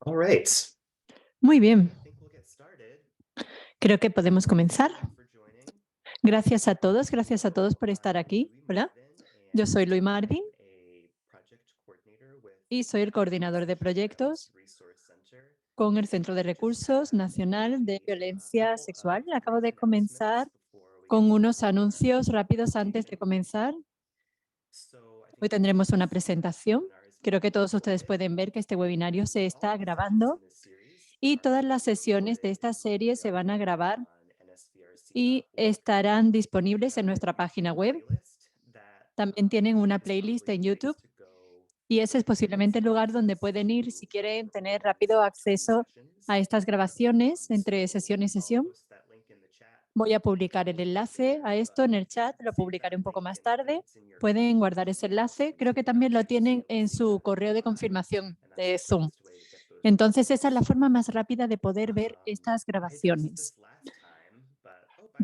All right. Muy bien, I think we'll get started. creo que podemos comenzar. Thank you for joining. Gracias a todos por estar I'm aquí. Louis Hola, Marvin, yo and soy Louis Marvin I'm a project coordinator with y soy el coordinador de National Violence proyectos Resource Center. con el Centro de I just Recursos had Nacional de a Violencia couple Sexual. of Acabo brief de announcements comenzar before we get con unos started. anuncios rápidos antes de comenzar. So I Hoy think tendremos una this presentación. webinar is Creo que being todos ustedes recorded. pueden ver que este webinario se está All of the sessions grabando in this series y are todas las being sesiones de recorded esta and will serie be se van a archived grabar on y nsvrc.org. estarán disponibles en nuestra You página have a web. playlist that También tienen una is playlist probably en the place YouTube to go y ese es to get posiblemente el instant lugar donde access pueden ir to si quieren tener recordings rápido between acceso sessions. a estas grabaciones entre So sesión y I'll sesión. post that link in the chat Voy a publicar el enlace a later, esto but en el chat, lo save publicaré that un poco link más and put tarde. it in your Pueden guardar ese confirmation enlace. email Creo to que get también lo access so tienen you'll en see su that correo de notified. confirmación And that's de the Zoom. quickest way to get those Entonces, esa es la recordings. forma más rápida de poder ver estas I addressed grabaciones. this last time, but by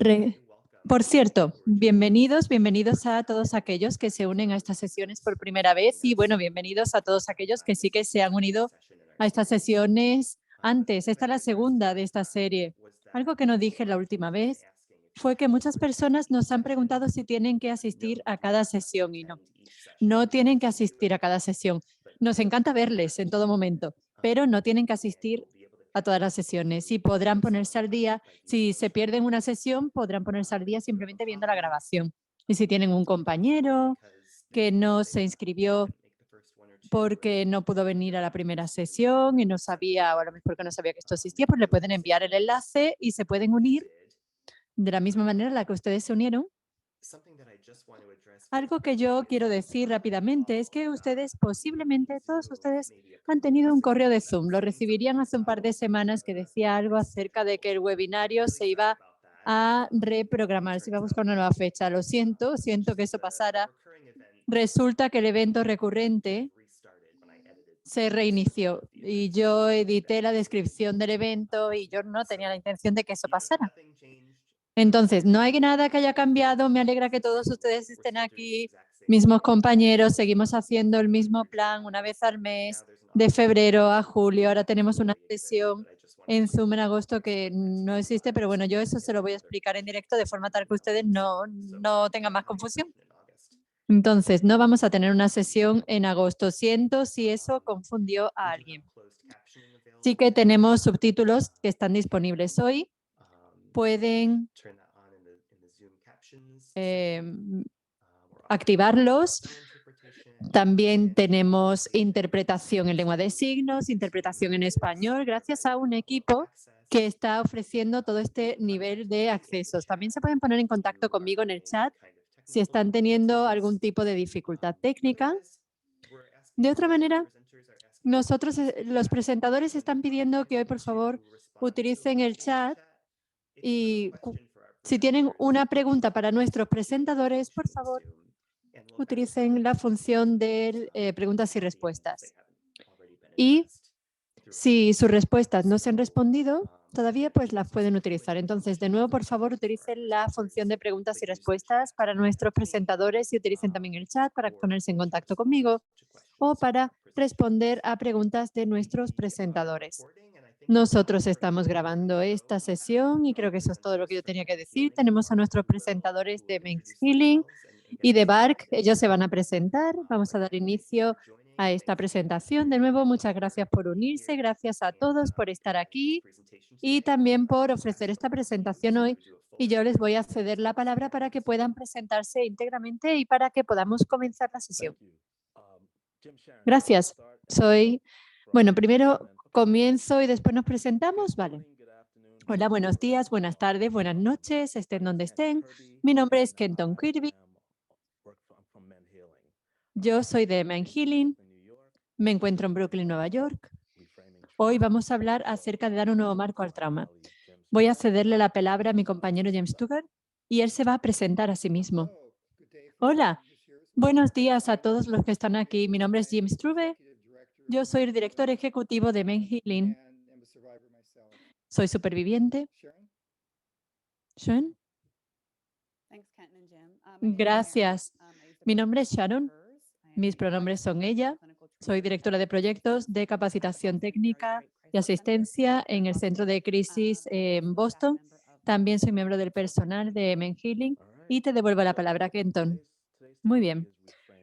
the way, welcome Por to all of you cierto, who are joining us for the bienvenidos a first todos time. aquellos que se unen a estas This sesiones is por primera vez joining y us bueno, bienvenidos a for the todos second aquellos que time. sí This que is the se han second unido session in our a estas series. sesiones But antes. something Esta that es la I addressed segunda de last esta time serie. was Algo that que no a dije lot la of última people have been vez asking if you fue que have muchas to attend personas each nos han session. preguntado si tienen que No, asistir a you don't cada have to sesión y no. attend each session No tienen que if you asistir a cada have sesión. been Nos hurt encanta or verles en todo momento, pero no tienen que and asistir you'll be able to a catch todas up las sesiones. to Y podrán what's ponerse al día. by viewing Si those se pierden una recordings. sesión, podrán ponerse al día If you have a simplemente viendo la colleague grabación. Y si tienen un compañero because que no se they inscribió couldn't make the first one or two porque no pudo and venir a you're la not primera used to sesión y no separate sabía, o a lo mejor que no sabía que esto existía, pues le the pueden enviar el series enlace y se pueden unir did. de la misma manera en la que ustedes se unieron. Something that I just want to address very Algo que yo quickly quiero is decir rápidamente es que ustedes, posiblemente todos Zoom ustedes, maybe a han couple tenido un weeks correo ago de Zoom. Lo announcing recibirían hace un par de semanas que decía algo acerca de que el webinario se really sorry iba about that. a reprogramar, se iba a buscar una nueva fecha. Lo siento, siento que eso pasara. Recurring event Resulta que el evento recurrente restarted when I edited se reinició y yo edité la descripción del evento y yo no tenía la intención de que eso pasara. nothing changed. Entonces, no hay nada que haya cambiado. Me alegra que todos ustedes estén We're still doing the aquí, exact same mismos compañeros. Seguimos haciendo el mismo plan una vez al mes, de febrero a julio. Ahora tenemos una sesión en Zoom en agosto que no existe, pero bueno, yo eso se lo voy a explicar en directo de forma tal que ustedes no tengan más confusión. Entonces, no vamos a tener una sesión en agosto. Siento si eso confundió a alguien. Sí que tenemos subtítulos que están disponibles hoy. Pueden activarlos. También tenemos interpretación en lengua de signos, interpretación en español, gracias a un equipo que está ofreciendo todo este nivel de accesos. También se pueden poner en contacto conmigo en el chat si están teniendo algún tipo de dificultad técnica. De otra manera, nosotros, los presentadores están pidiendo que hoy, por favor, utilicen el chat y si tienen una pregunta para nuestros presentadores, por favor, utilicen la función de preguntas y respuestas. Y si sus respuestas no se han respondido todavía, pues las pueden utilizar. Entonces, de nuevo, por favor, utilicen la función de preguntas y respuestas para nuestros presentadores y utilicen también el chat para ponerse en contacto conmigo o para responder a preguntas de nuestros presentadores. Nosotros estamos grabando esta sesión y creo que eso es todo lo que yo tenía que decir. Tenemos a nuestros presentadores de Men's Healing y de BARC. Ellos se van a presentar. Vamos a dar inicio a esta presentación. De nuevo, muchas gracias por unirse. Gracias a todos por estar aquí y también por ofrecer esta presentación hoy. Y yo les voy a ceder la palabra para que puedan presentarse íntegramente y para que podamos comenzar la sesión. Gracias. Bueno, primero comienzo y después nos presentamos. Vale. Hola, buenos días, buenas tardes, buenas noches, estén donde estén. Mi nombre es Kenton Kirby. Yo soy de Men Healing. Me encuentro en Brooklyn, Nueva York. Hoy vamos a hablar acerca de dar un nuevo marco al trauma. Voy a cederle la palabra a mi compañero James Tugger y él se va a presentar a sí mismo. Hola, buenos días a todos los que están aquí. Mi nombre es James Trube. Yo soy el director ejecutivo de Men Healing. Soy superviviente. Sharon. Gracias. Mi nombre es Sharon. Mis pronombres son ella. Soy directora de proyectos de capacitación técnica y asistencia en el Centro de Crisis en Boston. También soy miembro del personal de Men Healing y te devuelvo la palabra, Kenton. Muy bien.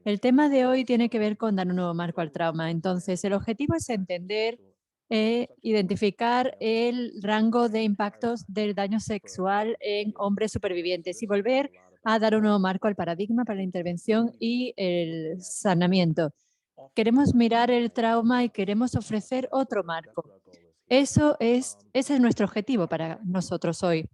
El tema de hoy tiene que ver con dar un nuevo marco al trauma. Entonces, el objetivo es entender e identificar el rango de impactos del daño sexual en hombres supervivientes y volver a dar un nuevo marco al paradigma para la intervención y el sanamiento. Queremos mirar el trauma y queremos ofrecer otro marco. Ese es nuestro objetivo para nosotros hoy.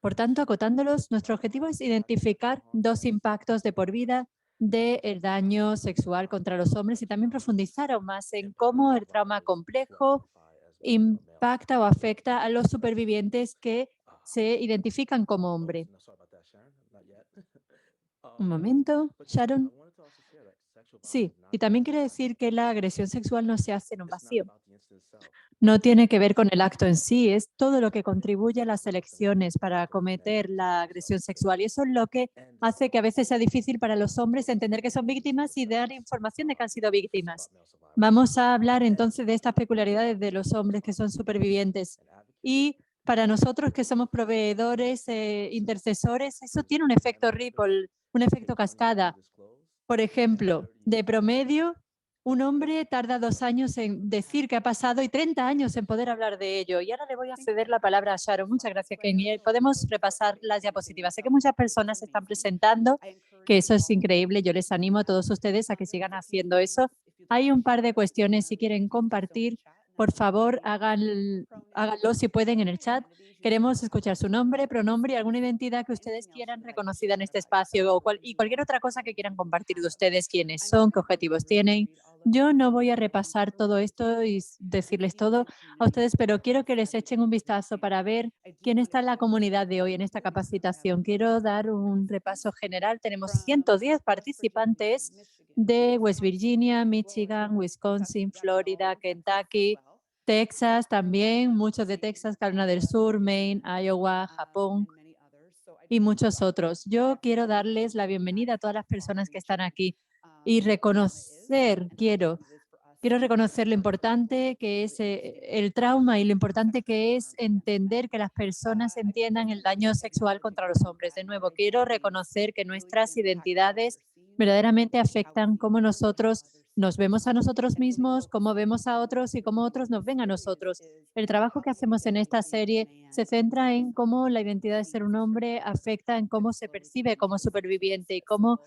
Por tanto, acotándolos, nuestro objetivo es identificar dos impactos de por vida del daño sexual contra los hombres y también profundizar aún más en cómo el trauma complejo impacta o afecta a los supervivientes que se identifican como hombre. Un momento, Sharon. Sí, y también quiere decir que la agresión sexual no se hace en un vacío. No tiene que ver con el acto en sí, es todo lo que contribuye a las elecciones para cometer la agresión sexual. Y eso es lo que hace que a veces sea difícil para los hombres entender que son víctimas y dar información de que han sido víctimas. Vamos a hablar entonces de estas peculiaridades de los hombres que son supervivientes. Y para nosotros que somos proveedores, intercesores, eso tiene un efecto ripple, un efecto cascada. Por ejemplo, de promedio, un hombre tarda 2 años en decir qué ha pasado y 30 años en poder hablar de ello. Y ahora le voy a ceder la palabra a Sharon. Muchas gracias, Kenny. Podemos repasar las diapositivas. Sé que muchas personas se están presentando, que eso es increíble. Yo les animo a todos ustedes a que sigan haciendo eso. Hay un par de cuestiones si quieren compartir. Por favor, háganlo si pueden en el chat. Queremos escuchar su nombre, pronombre y alguna identidad que ustedes quieran reconocida en este espacio y cualquier otra cosa que quieran compartir de ustedes, quiénes son, qué objetivos tienen. Yo no voy a repasar todo esto y decirles todo a ustedes, pero quiero que les echen un vistazo para ver quién está en la comunidad de hoy en esta capacitación. Quiero dar un repaso general. Tenemos 110 participantes de West Virginia, Michigan, Wisconsin, Florida, Kentucky, Texas también, muchos de Texas, Carolina del Sur, Maine, Iowa, Japón y muchos otros. Yo quiero darles la bienvenida a todas las personas que están aquí y quiero reconocer lo importante que es el trauma y lo importante que es entender que las personas entiendan el daño sexual contra los hombres. De nuevo, quiero reconocer que nuestras identidades verdaderamente afectan cómo nosotros nos vemos a nosotros mismos, cómo vemos a otros y cómo otros nos ven a nosotros. El trabajo que hacemos en esta serie se centra en cómo la identidad de ser un hombre afecta en cómo se percibe como superviviente y cómo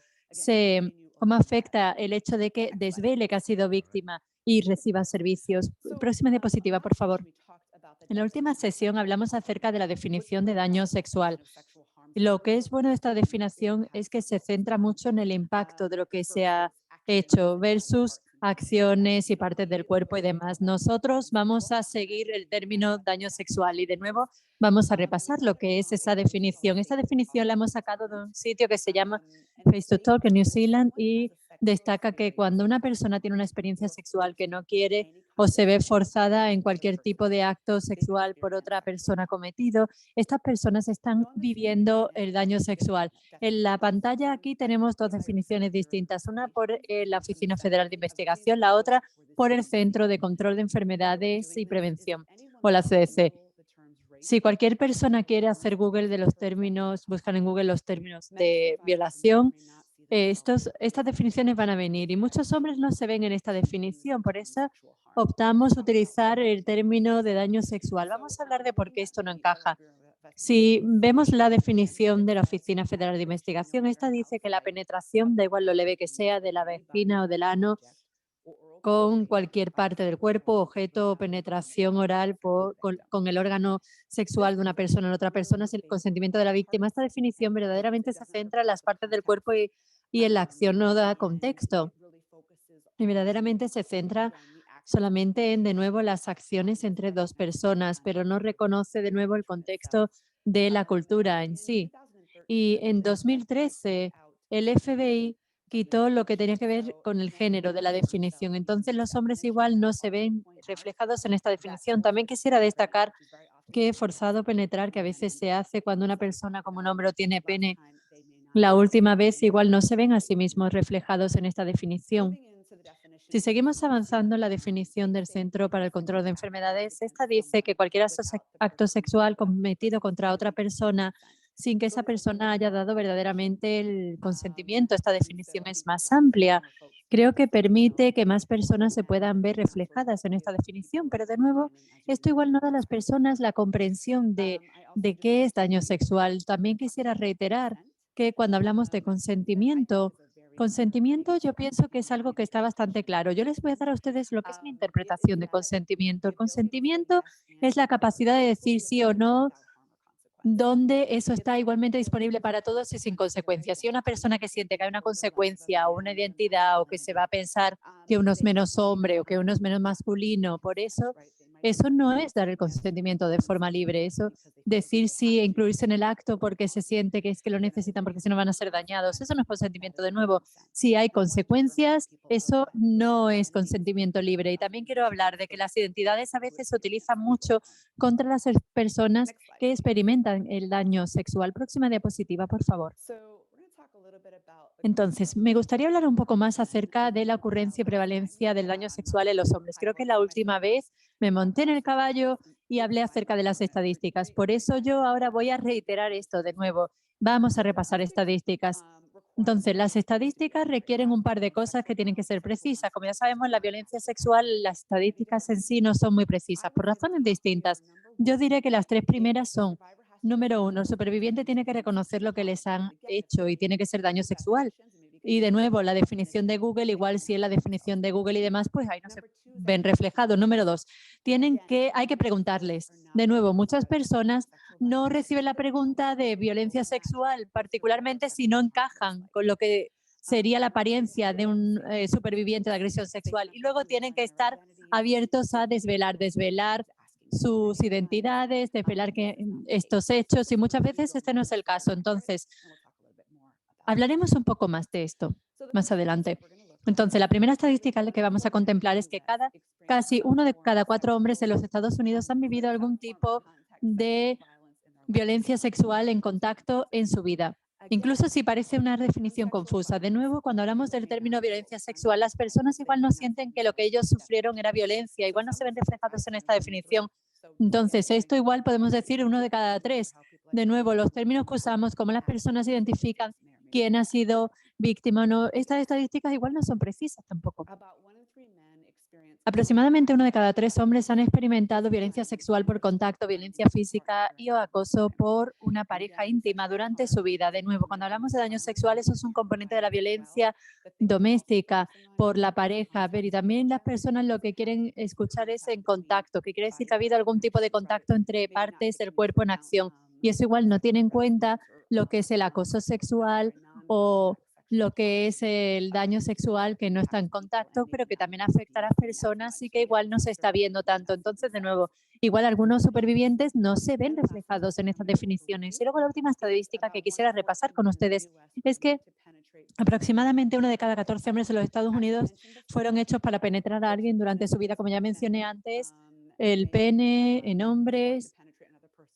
afecta el hecho de que desvele que ha sido víctima y reciba servicios. Próxima diapositiva, por favor. En la última sesión hablamos acerca de la definición de daño sexual. Lo que es bueno de esta definición es que se centra mucho en el impacto de lo que se ha hecho versus acciones y partes del cuerpo y demás. Nosotros vamos a seguir el término daño sexual y de nuevo vamos a repasar lo que es esa definición. Esta definición la hemos sacado de un sitio que se llama Face to Talk en New Zealand y destaca que cuando una persona tiene una experiencia sexual que no quiere o se ve forzada en cualquier tipo de acto sexual por otra persona cometido, estas personas están viviendo el daño sexual. En la pantalla aquí tenemos dos definiciones distintas, una por la Oficina Federal de Investigación, la otra por el Centro de Control de Enfermedades y Prevención, o la CDC. Si cualquier persona quiere hacer Google de los términos, buscan en Google los términos de violación, estas definiciones van a venir y muchos hombres no se ven en esta definición, por eso optamos a utilizar el término de daño sexual. Vamos a hablar de por qué esto no encaja. Si vemos la definición de la Oficina Federal de Investigación, esta dice que la penetración, da igual lo leve que sea, de la vagina o del ano, con cualquier parte del cuerpo, objeto o penetración oral con el órgano sexual de una persona en otra persona, es el consentimiento de la víctima. Esta definición verdaderamente se centra en las partes del cuerpo y en la acción, no da contexto. Y verdaderamente se centra solamente en, de nuevo, las acciones entre dos personas, pero no reconoce, de nuevo, el contexto de la cultura en sí. Y en 2013, el FBI quitó lo que tenía que ver con el género de la definición. Entonces, los hombres igual no se ven reflejados en esta definición. También quisiera destacar que forzado penetrar, que a veces se hace cuando una persona como un hombre tiene pene, la última vez igual no se ven a sí mismos reflejados en esta definición. Si seguimos avanzando en la definición del Centro para el Control de Enfermedades, esta dice que cualquier acto sexual cometido contra otra persona sin que esa persona haya dado verdaderamente el consentimiento. Esta definición es más amplia. Creo que permite que más personas se puedan ver reflejadas en esta definición, pero de nuevo, esto igual no da a las personas la comprensión de qué es daño sexual. También quisiera reiterar que cuando hablamos de consentimiento, yo pienso que es algo que está bastante claro. Yo les voy a dar a ustedes lo que es mi interpretación de consentimiento. El consentimiento es la capacidad de decir sí o no, donde eso está igualmente disponible para todos y sin consecuencias. Si una persona que siente que hay una consecuencia o una identidad o que se va a pensar que uno es menos hombre o que uno es menos masculino, por eso no es dar el consentimiento de forma libre. Eso, decir sí e incluirse en el acto porque se siente que es que lo necesitan porque si no van a ser dañados, eso no es consentimiento. De nuevo, si hay consecuencias, eso no es consentimiento libre. Y también quiero hablar de que las identidades a veces se utilizan mucho contra las personas que experimentan el daño sexual. Próxima diapositiva, por favor. Entonces, me gustaría hablar un poco más acerca de la ocurrencia y prevalencia del daño sexual en los hombres. Creo que la última vez me monté en el caballo y hablé acerca de las estadísticas. Por eso yo ahora voy a reiterar esto de nuevo. Vamos a repasar estadísticas. Entonces, las estadísticas requieren un par de cosas que tienen que ser precisas. Como ya sabemos, la violencia sexual, las estadísticas en sí no son muy precisas por razones distintas. Yo diré que las tres primeras son: número uno, el superviviente tiene que reconocer lo que les han hecho y tiene que ser daño sexual. Y de nuevo, la definición de Google, igual si es la definición de Google y demás, pues ahí no se ven reflejados. Número dos, hay que preguntarles. De nuevo, muchas personas no reciben la pregunta de violencia sexual, particularmente si no encajan con lo que sería la apariencia de un superviviente de agresión sexual. Y luego tienen que estar abiertos a desvelar sus identidades, desvelar estos hechos, y muchas veces este no es el caso. Entonces, hablaremos un poco más de esto más adelante. Entonces, la primera estadística que vamos a contemplar es que casi 1 de cada 4 hombres en los Estados Unidos han vivido algún tipo de violencia sexual en contacto en su vida. Incluso si parece una definición confusa. De nuevo, cuando hablamos del término violencia sexual, las personas igual no sienten que lo que ellos sufrieron era violencia, igual no se ven reflejados en esta definición. Entonces, esto igual podemos decir 1 de cada 3. De nuevo, los términos que usamos, cómo las personas identifican quién ha sido víctima o no, estas estadísticas igual no son precisas tampoco. Aproximadamente 1 de cada 3 hombres han experimentado violencia sexual por contacto, violencia física y o acoso por una pareja íntima durante su vida. De nuevo, cuando hablamos de daño sexual, eso es un componente de la violencia doméstica por la pareja. Pero y también las personas lo que quieren escuchar es en contacto, que quiere decir que ha habido algún tipo de contacto entre partes del cuerpo en acción. Y eso igual no tiene en cuenta lo que es el acoso sexual o lo que es el daño sexual que no está en contacto, pero que también afecta a las personas y que igual no se está viendo tanto. Entonces, de nuevo, igual algunos supervivientes no se ven reflejados en estas definiciones. Y luego la última estadística que quisiera repasar con ustedes es que aproximadamente 1 de cada 14 hombres en los Estados Unidos fueron hechos para penetrar a alguien durante su vida. Como ya mencioné antes, el pene en hombres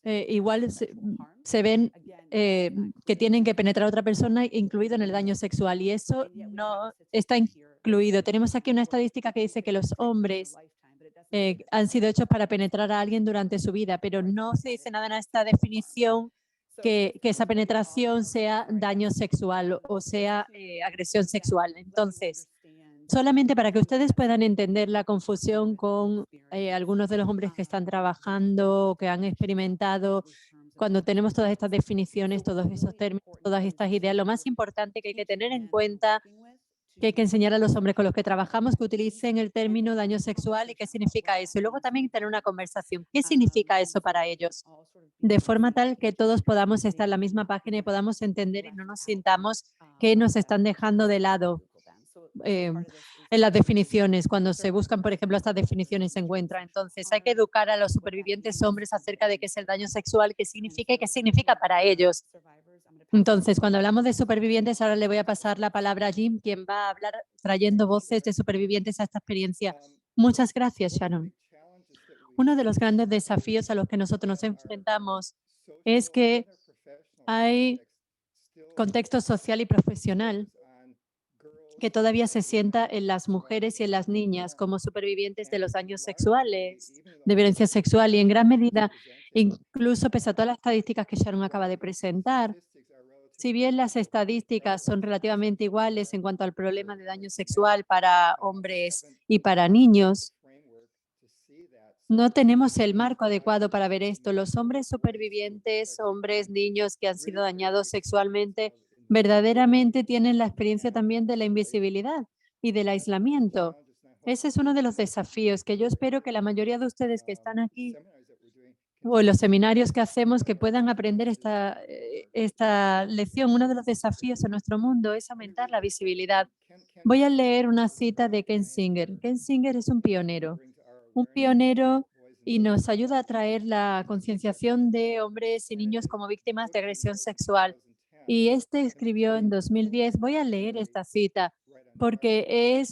igual se ven que tienen que penetrar a otra persona, incluido en el daño sexual, y eso no está incluido. Tenemos aquí una estadística que dice que los hombres han sido hechos para penetrar a alguien durante su vida, pero no se dice nada en esta definición que esa penetración sea daño sexual o sea agresión sexual. Entonces, solamente para que ustedes puedan entender la confusión con algunos de los hombres que están trabajando, que han experimentado, cuando tenemos todas estas definiciones, todos esos términos, todas estas ideas, lo más importante que hay que tener en cuenta, que hay que enseñar a los hombres con los que trabajamos que utilicen el término daño sexual y qué significa eso. Y luego también tener una conversación. ¿Qué significa eso para ellos? De forma tal que todos podamos estar en la misma página y podamos entender y no nos sintamos que nos están dejando de lado en las definiciones. Cuando se buscan, por ejemplo, estas definiciones se encuentran. Entonces, hay que educar a los supervivientes hombres acerca de qué es el daño sexual, qué significa y qué significa para ellos. Entonces, cuando hablamos de supervivientes, ahora le voy a pasar la palabra a Jim, quien va a hablar trayendo voces de supervivientes a esta experiencia. Muchas gracias, Sharon. Uno de los grandes desafíos a los que nosotros nos enfrentamos es que hay contexto social y profesional que todavía se sienta en las mujeres y en las niñas como supervivientes de los daños sexuales, de violencia sexual y en gran medida, incluso pese a todas las estadísticas que Sharon acaba de presentar, si bien las estadísticas son relativamente iguales en cuanto al problema de daño sexual para hombres y para niños, no tenemos el marco adecuado para ver esto. Los hombres supervivientes, hombres, niños que han sido dañados sexualmente, verdaderamente tienen la experiencia también de la invisibilidad y del aislamiento. Ese es uno de los desafíos que yo espero que la mayoría de ustedes que están aquí o en los seminarios que hacemos que puedan aprender esta lección. Uno de los desafíos en nuestro mundo es aumentar la visibilidad. Voy a leer una cita de Ken Singer. Ken Singer es un pionero y nos ayuda a traer la concienciación de hombres y niños como víctimas de agresión sexual. Y escribió en 2010, voy a leer esta cita porque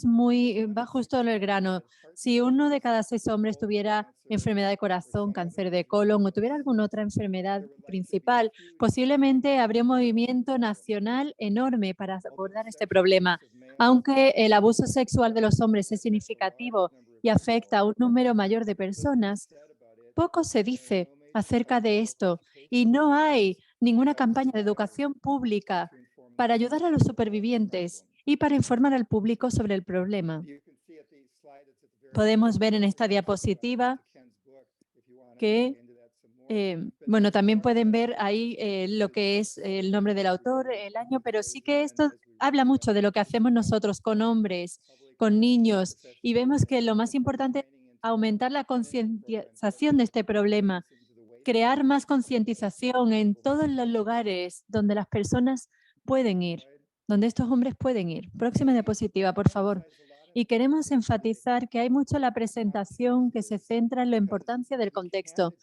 va justo en el grano. Si 1 de cada 6 hombres tuviera enfermedad de corazón, cáncer de colon o tuviera alguna otra enfermedad principal, posiblemente habría un movimiento nacional enorme para abordar este problema. Aunque el abuso sexual de los hombres es significativo y afecta a un número mayor de personas, poco se dice acerca de esto y no hay ninguna campaña de educación pública para ayudar a los supervivientes y para informar al público sobre el problema. Podemos ver en esta diapositiva que, bueno, también pueden ver ahí lo que es el nombre del autor, el año, pero sí que esto habla mucho de lo que hacemos nosotros con hombres, con niños, y vemos que lo más importante es aumentar la concienciación de este problema, crear más concientización en todos los lugares donde las personas pueden ir, donde estos hombres pueden ir. Próxima diapositiva, por favor. Y queremos enfatizar que hay mucho en la presentación que se centra en la importancia del contexto,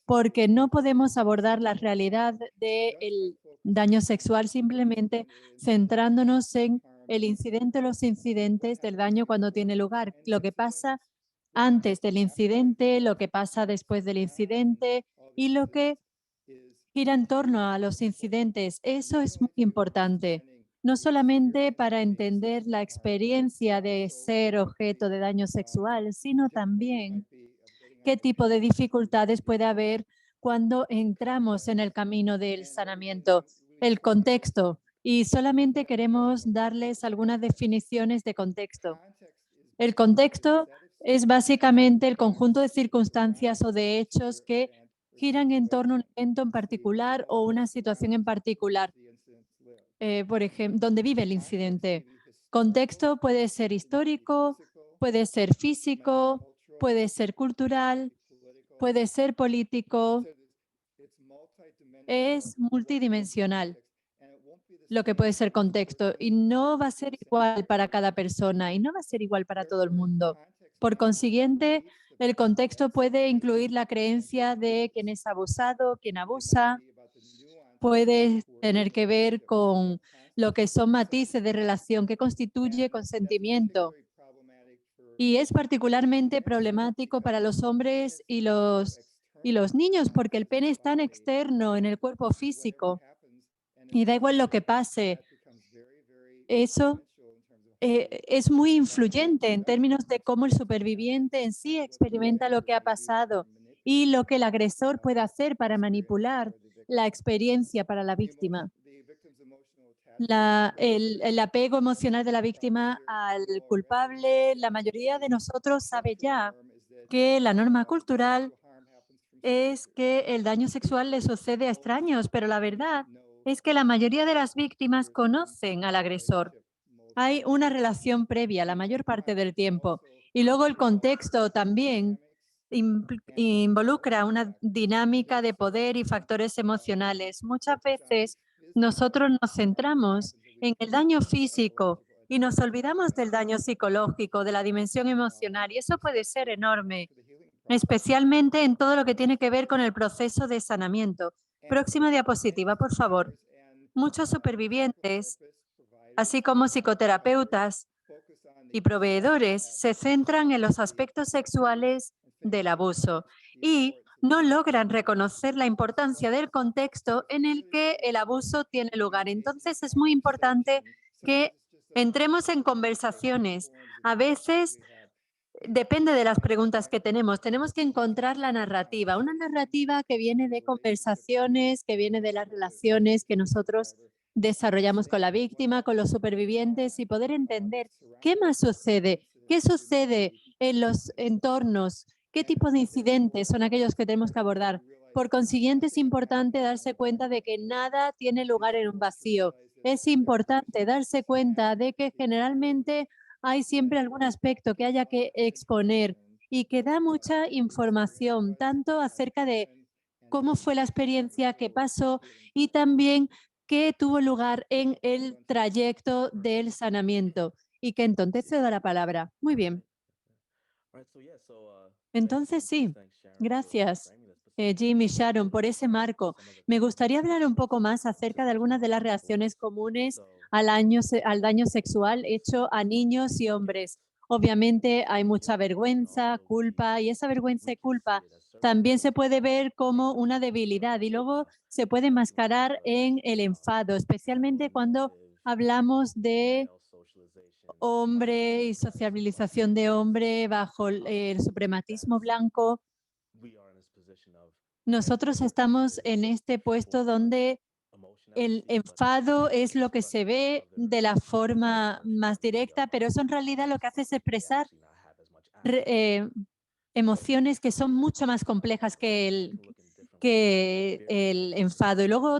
porque no podemos abordar la realidad del daño sexual simplemente centrándonos en el incidente o los incidentes del daño cuando tiene lugar, lo que pasa antes del incidente, lo que pasa después del incidente y lo que gira en torno a los incidentes. Eso es muy importante, no solamente para entender la experiencia de ser objeto de daño sexual, sino también qué tipo de dificultades puede haber cuando entramos en el camino del sanamiento, el contexto. Y solamente queremos darles algunas definiciones de contexto. El contexto es básicamente el conjunto de circunstancias o de hechos que giran en torno a un evento en particular o una situación en particular, por ejemplo, donde vive el incidente. Contexto puede ser histórico, puede ser físico, puede ser cultural, puede ser político, es multidimensional lo que puede ser contexto y no va a ser igual para cada persona y no va a ser igual para todo el mundo. Por consiguiente, el contexto puede incluir la creencia de quién es abusado, quién abusa, puede tener que ver con lo que son matices de relación que constituye consentimiento. Y es particularmente problemático para los hombres y los niños porque el pene es tan externo en el cuerpo físico y da igual lo que pase. Eso es muy influyente en términos de cómo el superviviente en sí experimenta lo que ha pasado y lo que el agresor puede hacer para manipular la experiencia para la víctima. El apego emocional de la víctima al culpable, la mayoría de nosotros sabe ya que la norma cultural es que el daño sexual le sucede a extraños, pero la verdad es que la mayoría de las víctimas conocen al agresor. Hay una relación previa la mayor parte del tiempo. Y luego el contexto también involucra una dinámica de poder y factores emocionales. Muchas veces nosotros nos centramos en el daño físico y nos olvidamos del daño psicológico, de la dimensión emocional, y eso puede ser enorme, especialmente en todo lo que tiene que ver con el proceso de sanamiento. Próxima diapositiva, por favor. Muchos supervivientes, así como psicoterapeutas y proveedores, se centran en los aspectos sexuales del abuso y no logran reconocer la importancia del contexto en el que el abuso tiene lugar. Entonces, es muy importante que entremos en conversaciones. A veces depende de las preguntas que tenemos. Tenemos que encontrar la narrativa, una narrativa que viene de conversaciones, que viene de las relaciones que nosotros desarrollamos con la víctima, con los supervivientes y poder entender qué más sucede, qué sucede en los entornos, qué tipo de incidentes son aquellos que tenemos que abordar. Por consiguiente, es importante darse cuenta de que nada tiene lugar en un vacío. Es importante darse cuenta de que generalmente hay siempre algún aspecto que haya que exponer y que da mucha información, tanto acerca de cómo fue la experiencia, qué pasó y también qué tuvo lugar en el trayecto del sanamiento. Y que entonces se da la palabra. Muy bien. Entonces sí, gracias. Jim y Sharon, por ese marco. Me gustaría hablar un poco más acerca de algunas de las reacciones comunes al daño sexual hecho a niños y hombres. Obviamente hay mucha vergüenza, culpa, y esa vergüenza y culpa también se puede ver como una debilidad y luego se puede mascarar en el enfado, especialmente cuando hablamos de hombre y sociabilización de hombre bajo el suprematismo blanco. Nosotros estamos en este puesto donde el enfado es lo que se ve de la forma más directa, pero eso en realidad lo que hace es expresar emociones que son mucho más complejas que el enfado. Y luego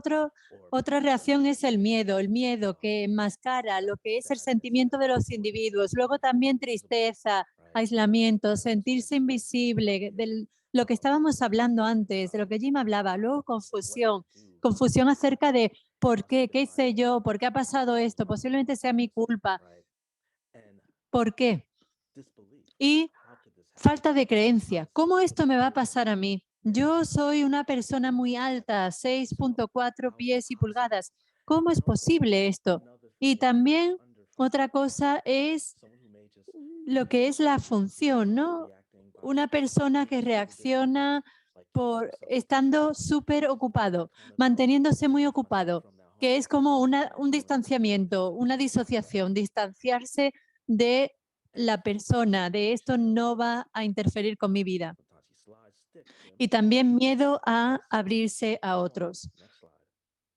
otra reacción es el miedo que enmascara lo que es el sentimiento de los individuos. Luego también tristeza, aislamiento, sentirse invisible, de lo que estábamos hablando antes, de lo que Jim hablaba. Luego confusión acerca de por qué hice yo, por qué ha pasado esto, posiblemente sea mi culpa, por qué. Y falta de creencia. ¿Cómo esto me va a pasar a mí? Yo soy una persona muy alta, 6.4 pies y pulgadas. ¿Cómo es posible esto? Y también otra cosa es lo que es la función, ¿no? Una persona que reacciona por estando súper ocupado, manteniéndose muy ocupado, que es como un distanciamiento, una disociación, distanciarse de la persona, de esto no va a interferir con mi vida. Y también miedo a abrirse a otros.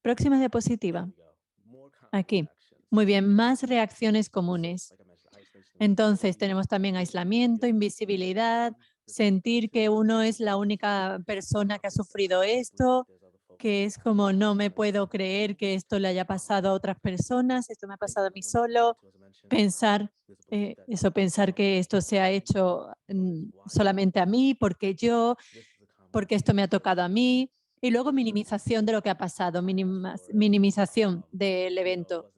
Próxima diapositiva. Aquí. Muy bien, más reacciones comunes. Entonces tenemos también aislamiento, invisibilidad, sentir que uno es la única persona que ha sufrido esto, que es como no me puedo creer que esto le haya pasado a otras personas, esto me ha pasado a mí solo, pensar pensar que esto se ha hecho solamente a mí, porque esto me ha tocado a mí, y luego minimización de lo que ha pasado, minimización del evento,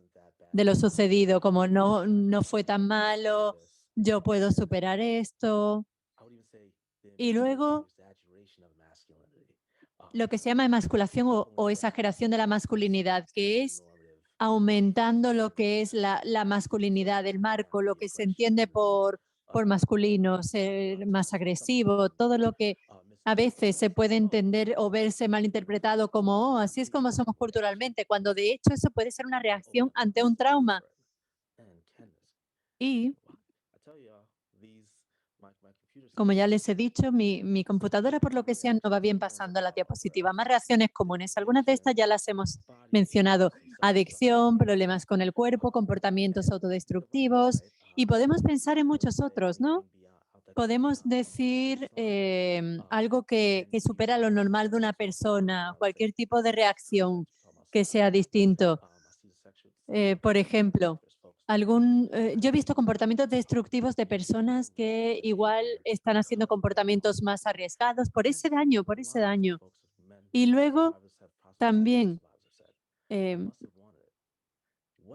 de lo sucedido, como no fue tan malo, yo puedo superar esto. Y luego lo que se llama emasculación o exageración de la masculinidad, que es aumentando lo que es la masculinidad, el marco, lo que se entiende por masculino, ser más agresivo, todo lo que a veces se puede entender o verse malinterpretado como, así es como somos culturalmente, cuando de hecho eso puede ser una reacción ante un trauma. Y como ya les he dicho, mi computadora, por lo que sea, no va bien pasando a la diapositiva. Más reacciones comunes. Algunas de estas ya las hemos mencionado. Adicción, problemas con el cuerpo, comportamientos autodestructivos. Y podemos pensar en muchos otros, ¿no? Podemos decir algo que supera lo normal de una persona, cualquier tipo de reacción que sea distinto. Por ejemplo, yo he visto comportamientos destructivos de personas que igual están haciendo comportamientos más arriesgados por ese daño, por ese daño. Y luego también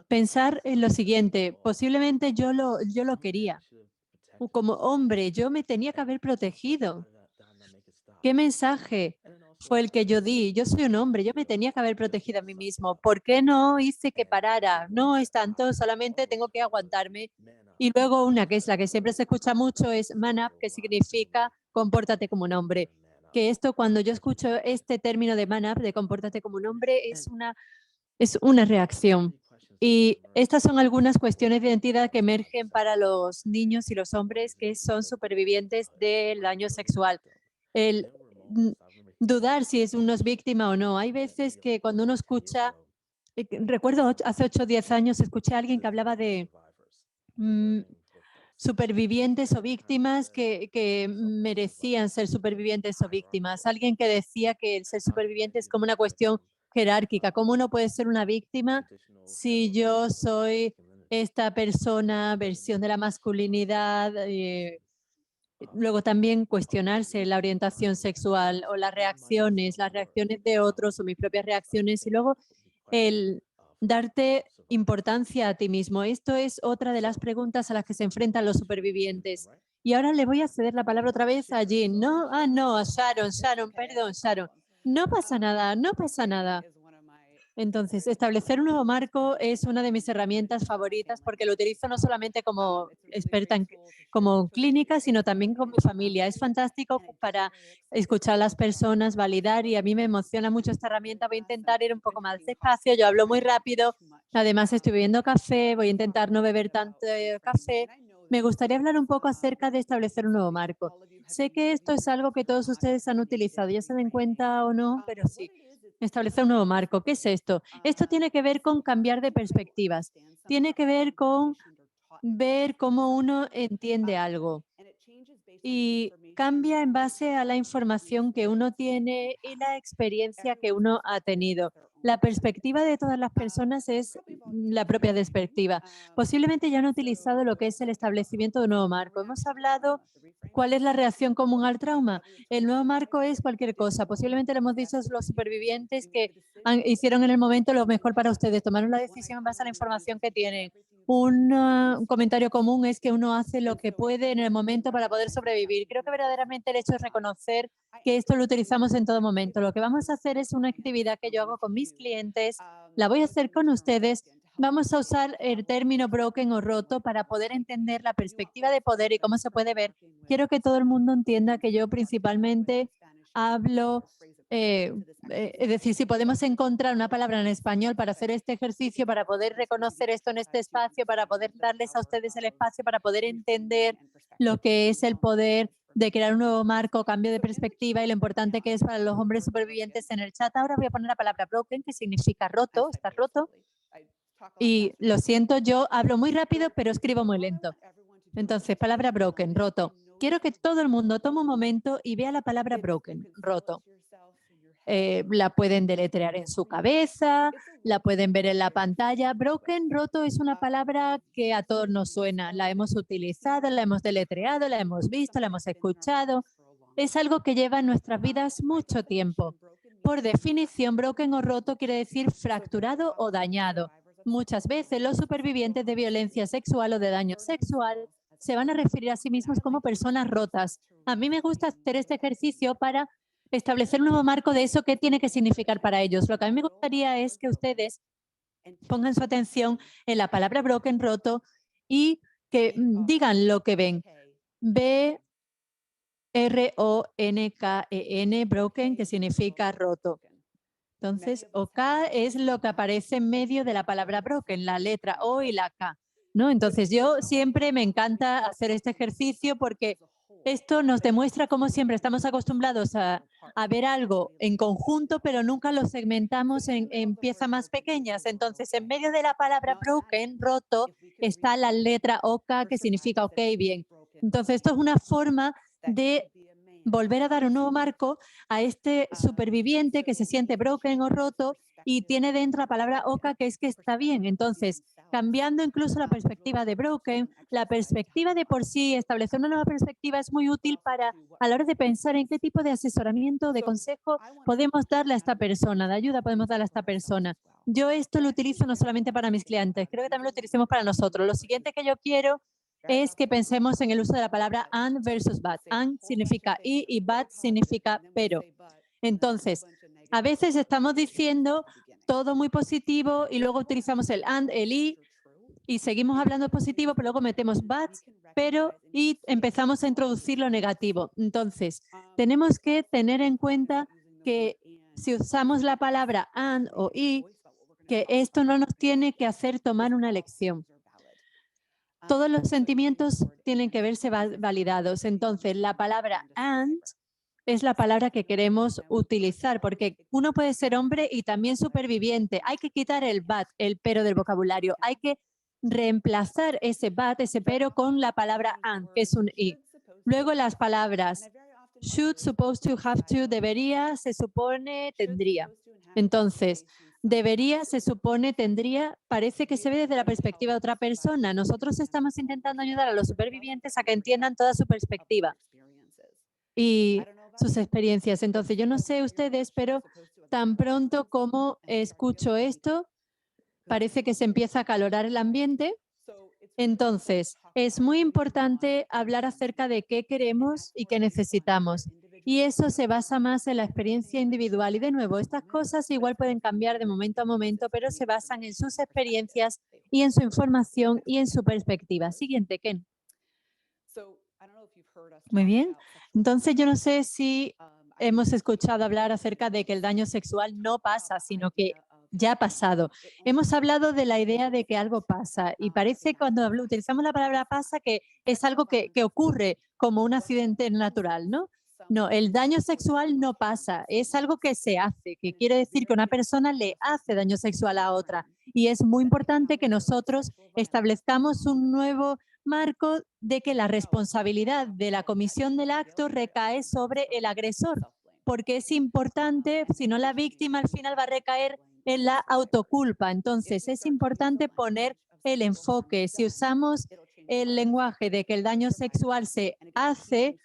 pensar en lo siguiente, posiblemente yo lo quería. Como hombre, yo me tenía que haber protegido. ¿Qué mensaje fue el que yo di? Yo soy un hombre, yo me tenía que haber protegido a mí mismo. ¿Por qué no hice que parara? No es tanto, solamente tengo que aguantarme. Y luego una que es la que siempre se escucha mucho es man up, que significa compórtate como un hombre. Que esto, cuando yo escucho este término de man up, de compórtate como un hombre, es una reacción. Y estas son algunas cuestiones de identidad que emergen para los niños y los hombres que son supervivientes del daño sexual. El dudar si uno es víctima o no. Hay veces que cuando uno escucha, recuerdo hace 8 o 10 años, escuché a alguien que hablaba de supervivientes o víctimas que merecían ser supervivientes o víctimas. Alguien que decía que el ser superviviente es como una cuestión jerárquica. ¿Cómo uno puede ser una víctima si yo soy esta persona, versión de la masculinidad? Luego también cuestionarse la orientación sexual o las reacciones de otros o mis propias reacciones. Y luego el darte importancia a ti mismo. Esto es otra de las preguntas a las que se enfrentan los supervivientes. Y ahora le voy a ceder la palabra otra vez a Jean. No, no, a Sharon, perdón, Sharon. No pasa nada, no pasa nada. Entonces, establecer un nuevo marco es una de mis herramientas favoritas porque lo utilizo no solamente como experta como clínica, sino también con mi familia. Es fantástico para escuchar a las personas, validar, y a mí me emociona mucho esta herramienta. Voy a intentar ir un poco más despacio, yo hablo muy rápido, además estoy bebiendo café, voy a intentar no beber tanto café. Me gustaría hablar un poco acerca de establecer un nuevo marco. Sé que esto es algo que todos ustedes han utilizado, ya se den cuenta o no, pero sí. Establecer un nuevo marco. ¿Qué es esto? Esto tiene que ver con cambiar de perspectivas. Tiene que ver con ver cómo uno entiende algo. Y cambia en base a la información que uno tiene y la experiencia que uno ha tenido. La perspectiva de todas las personas es la propia perspectiva. Posiblemente ya han utilizado lo que es el establecimiento de un nuevo marco. Hemos hablado cuál es la reacción común al trauma. El nuevo marco es cualquier cosa. Posiblemente lo hemos dicho los supervivientes que hicieron en el momento lo mejor para ustedes. Tomaron la decisión en base a la información que tienen. Un comentario común es que uno hace lo que puede en el momento para poder sobrevivir. Creo que verdaderamente el hecho es reconocer que esto lo utilizamos en todo momento. Lo que vamos a hacer es una actividad que yo hago con mis clientes, la voy a hacer con ustedes. Vamos a usar el término broken o roto para poder entender la perspectiva de poder y cómo se puede ver. Quiero que todo el mundo entienda que yo principalmente hablo es decir, si podemos encontrar una palabra en español para hacer este ejercicio, para poder reconocer esto en este espacio, para poder darles a ustedes el espacio, para poder entender lo que es el poder de crear un nuevo marco, cambio de perspectiva y lo importante que es para los hombres supervivientes en el chat. Ahora voy a poner la palabra broken, que significa roto, está roto. Y lo siento, yo hablo muy rápido, pero escribo muy lento. Entonces, palabra broken, roto. Quiero que todo el mundo tome un momento y vea la palabra broken, roto. La pueden deletrear en su cabeza, la pueden ver en la pantalla. Broken, roto, es una palabra que a todos nos suena. La hemos utilizado, la hemos deletreado, la hemos visto, la hemos escuchado. Es algo que lleva en nuestras vidas mucho tiempo. Por definición, broken o roto quiere decir fracturado o dañado. Muchas veces los supervivientes de violencia sexual o de daño sexual se van a referir a sí mismos como personas rotas. A mí me gusta hacer este ejercicio para establecer un nuevo marco de eso que tiene que significar para ellos. Lo que a mí me gustaría es que ustedes pongan su atención en la palabra broken, roto, y que digan lo que ven. B-R-O-N-K-E-N, broken, que significa roto. Entonces, OK es lo que aparece en medio de la palabra broken, la letra O y la K, ¿no? Entonces, yo siempre me encanta hacer este ejercicio porque esto nos demuestra cómo siempre estamos acostumbrados a ver algo en conjunto, pero nunca lo segmentamos en piezas más pequeñas. Entonces, en medio de la palabra broken, roto, está la letra OK, que significa OK, bien. Entonces, esto es una forma de volver a dar un nuevo marco a este superviviente que se siente broken o roto y tiene dentro la palabra OK, que es que está bien. Entonces, cambiando incluso la perspectiva de broken, la perspectiva de por sí, establecer una nueva perspectiva es muy útil para a la hora de pensar en qué tipo de asesoramiento, de consejo podemos darle a esta persona, de ayuda podemos darle a esta persona. Yo esto lo utilizo no solamente para mis clientes, creo que también lo utilicemos para nosotros. Lo siguiente que yo quiero es que pensemos en el uso de la palabra and versus but. And significa y but significa pero. Entonces, a veces estamos diciendo todo muy positivo y luego utilizamos el and, el y seguimos hablando positivo, pero luego metemos but, pero y empezamos a introducir lo negativo. Entonces, tenemos que tener en cuenta que si usamos la palabra and o y, que esto no nos tiene que hacer tomar una elección. Todos los sentimientos tienen que verse validados. Entonces, la palabra and es la palabra que queremos utilizar, porque uno puede ser hombre y también superviviente. Hay que quitar el but, el pero del vocabulario. Hay que reemplazar ese but, ese pero, con la palabra and, que es un y. Luego las palabras should, supposed to, have to, debería, se supone, tendría. Entonces, debería, se supone, tendría, parece que se ve desde la perspectiva de otra persona. Nosotros estamos intentando ayudar a los supervivientes a que entiendan toda su perspectiva y sus experiencias. Entonces, yo no sé ustedes, pero tan pronto como escucho esto, parece que se empieza a acalorar el ambiente. Entonces, es muy importante hablar acerca de qué queremos y qué necesitamos. Y eso se basa más en la experiencia individual. Y de nuevo, estas cosas igual pueden cambiar de momento a momento, pero se basan en sus experiencias y en su información y en su perspectiva. Siguiente, Ken. Muy bien. Entonces, yo no sé si hemos escuchado hablar acerca de que el daño sexual no pasa, sino que ya ha pasado. Hemos hablado de la idea de que algo pasa y parece cuando utilizamos la palabra pasa que es algo que ocurre como un accidente natural, ¿no? No, el daño sexual no pasa, es algo que se hace, que quiere decir que una persona le hace daño sexual a otra. Y es muy importante que nosotros establezcamos un nuevo marco de que la responsabilidad de la comisión del acto recae sobre el agresor, porque es importante, si no la víctima al final va a recaer en la autoculpa. Entonces, es importante poner el enfoque. Si usamos el lenguaje de que el daño sexual se hace,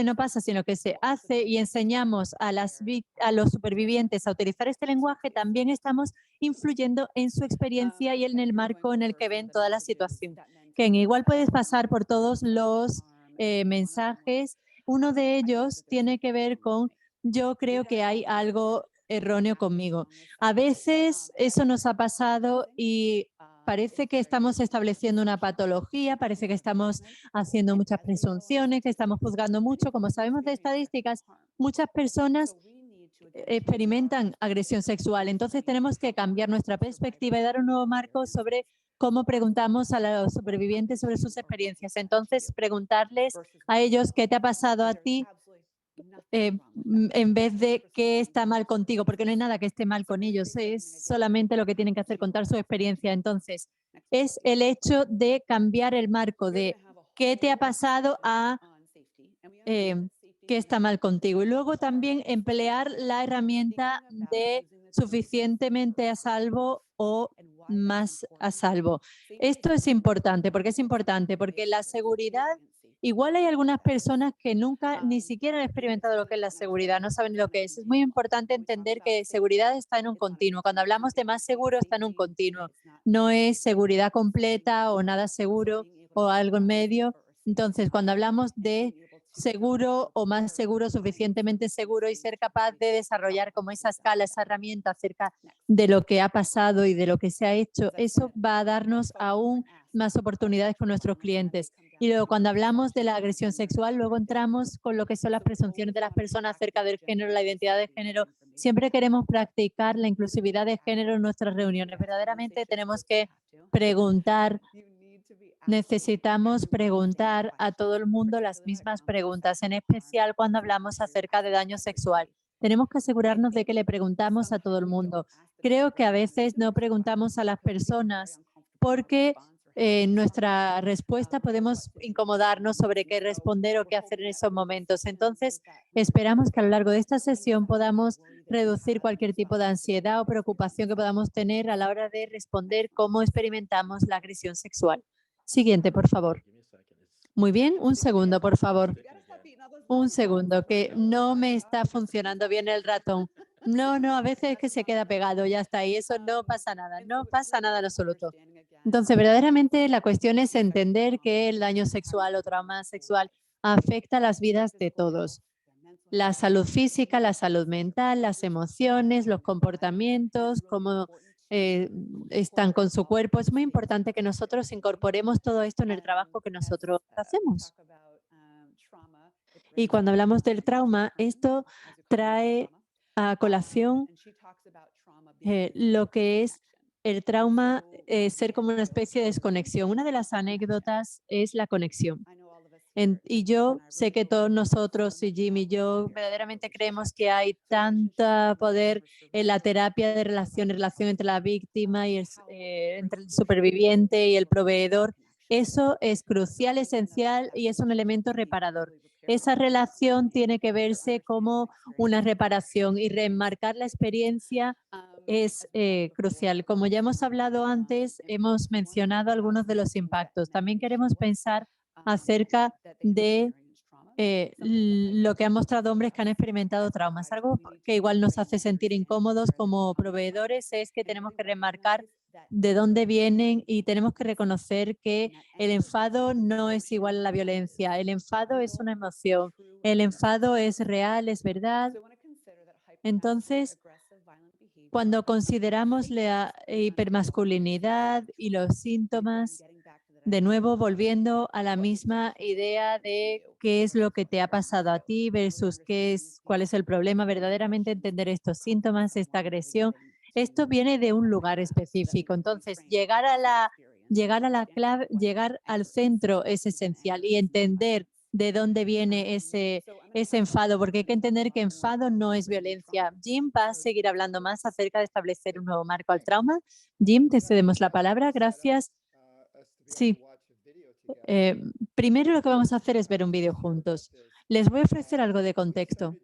no pasa, sino que se hace y enseñamos a los supervivientes a utilizar este lenguaje, también estamos influyendo en su experiencia y en el marco en el que ven toda la situación. Ken, igual puedes pasar por todos los mensajes. Uno de ellos tiene que ver con yo creo que hay algo erróneo conmigo. A veces eso nos ha pasado y parece que estamos estableciendo una patología, parece que estamos haciendo muchas presunciones, que estamos juzgando mucho. Como sabemos de estadísticas, muchas personas experimentan agresión sexual. Entonces tenemos que cambiar nuestra perspectiva y dar un nuevo marco sobre cómo preguntamos a los supervivientes sobre sus experiencias. Entonces, preguntarles a ellos qué te ha pasado a ti en vez de qué está mal contigo, porque no hay nada que esté mal con ellos, es solamente lo que tienen que hacer, contar su experiencia. Entonces, es el hecho de cambiar el marco de qué te ha pasado a qué está mal contigo. Y luego también emplear la herramienta de suficientemente a salvo o más a salvo. Esto es importante. ¿Por qué es importante? Porque la seguridad, igual hay algunas personas que nunca ni siquiera han experimentado lo que es la seguridad, no saben lo que es. Es muy importante entender que seguridad está en un continuo. Cuando hablamos de más seguro, está en un continuo. No es seguridad completa o nada seguro o algo en medio. Entonces, cuando hablamos de seguro o más seguro, suficientemente seguro y ser capaz de desarrollar como esa escala, esa herramienta acerca de lo que ha pasado y de lo que se ha hecho, eso va a darnos aún más oportunidades con nuestros clientes. Y luego cuando hablamos de la agresión sexual, luego entramos con lo que son las presunciones de las personas acerca del género, la identidad de género. Siempre queremos practicar la inclusividad de género en nuestras reuniones. Verdaderamente tenemos que preguntar. Necesitamos preguntar a todo el mundo las mismas preguntas, en especial cuando hablamos acerca de daño sexual. Tenemos que asegurarnos de que le preguntamos a todo el mundo. Creo que a veces no preguntamos a las personas porque en nuestra respuesta podemos incomodarnos sobre qué responder o qué hacer en esos momentos. Entonces, esperamos que a lo largo de esta sesión podamos reducir cualquier tipo de ansiedad o preocupación que podamos tener a la hora de responder cómo experimentamos la agresión sexual. Siguiente, por favor. Muy bien, un segundo, por favor. Un segundo, que no me está funcionando bien el ratón. No, a veces es que se queda pegado, ya está, y eso no pasa nada, no pasa nada en absoluto. Entonces, verdaderamente la cuestión es entender que el daño sexual o trauma sexual afecta las vidas de todos. La salud física, la salud mental, las emociones, los comportamientos, cómo están con su cuerpo. Es muy importante que nosotros incorporemos todo esto en el trabajo que nosotros hacemos. Y cuando hablamos del trauma, esto trae a colación lo que es el trauma, ser como una especie de desconexión. Una de las anécdotas es la conexión. Y yo sé que todos nosotros, y Jim y yo, verdaderamente creemos que hay tanto poder en la terapia de relación entre la víctima y entre el superviviente y el proveedor. Eso es crucial, esencial y es un elemento reparador. Esa relación tiene que verse como una reparación y remarcar la experiencia es crucial. Como ya hemos hablado antes, hemos mencionado algunos de los impactos. También queremos pensar acerca de lo que han mostrado hombres que han experimentado traumas. Algo que igual nos hace sentir incómodos como proveedores es que tenemos que remarcar de dónde vienen y tenemos que reconocer que el enfado no es igual a la violencia. El enfado es una emoción. El enfado es real, es verdad. Entonces, cuando consideramos la hipermasculinidad y los síntomas, de nuevo volviendo a la misma idea de qué es lo que te ha pasado a ti versus cuál es el problema, verdaderamente entender estos síntomas, esta agresión. Esto viene de un lugar específico. Entonces, llegar al centro es esencial y entender de dónde viene ese enfado, porque hay que entender que enfado no es violencia. Jim va a seguir hablando más acerca de establecer un nuevo marco al trauma. Jim, te cedemos la palabra. Gracias. Sí. Primero lo que vamos a hacer es ver un vídeo juntos. Les voy a ofrecer algo de contexto.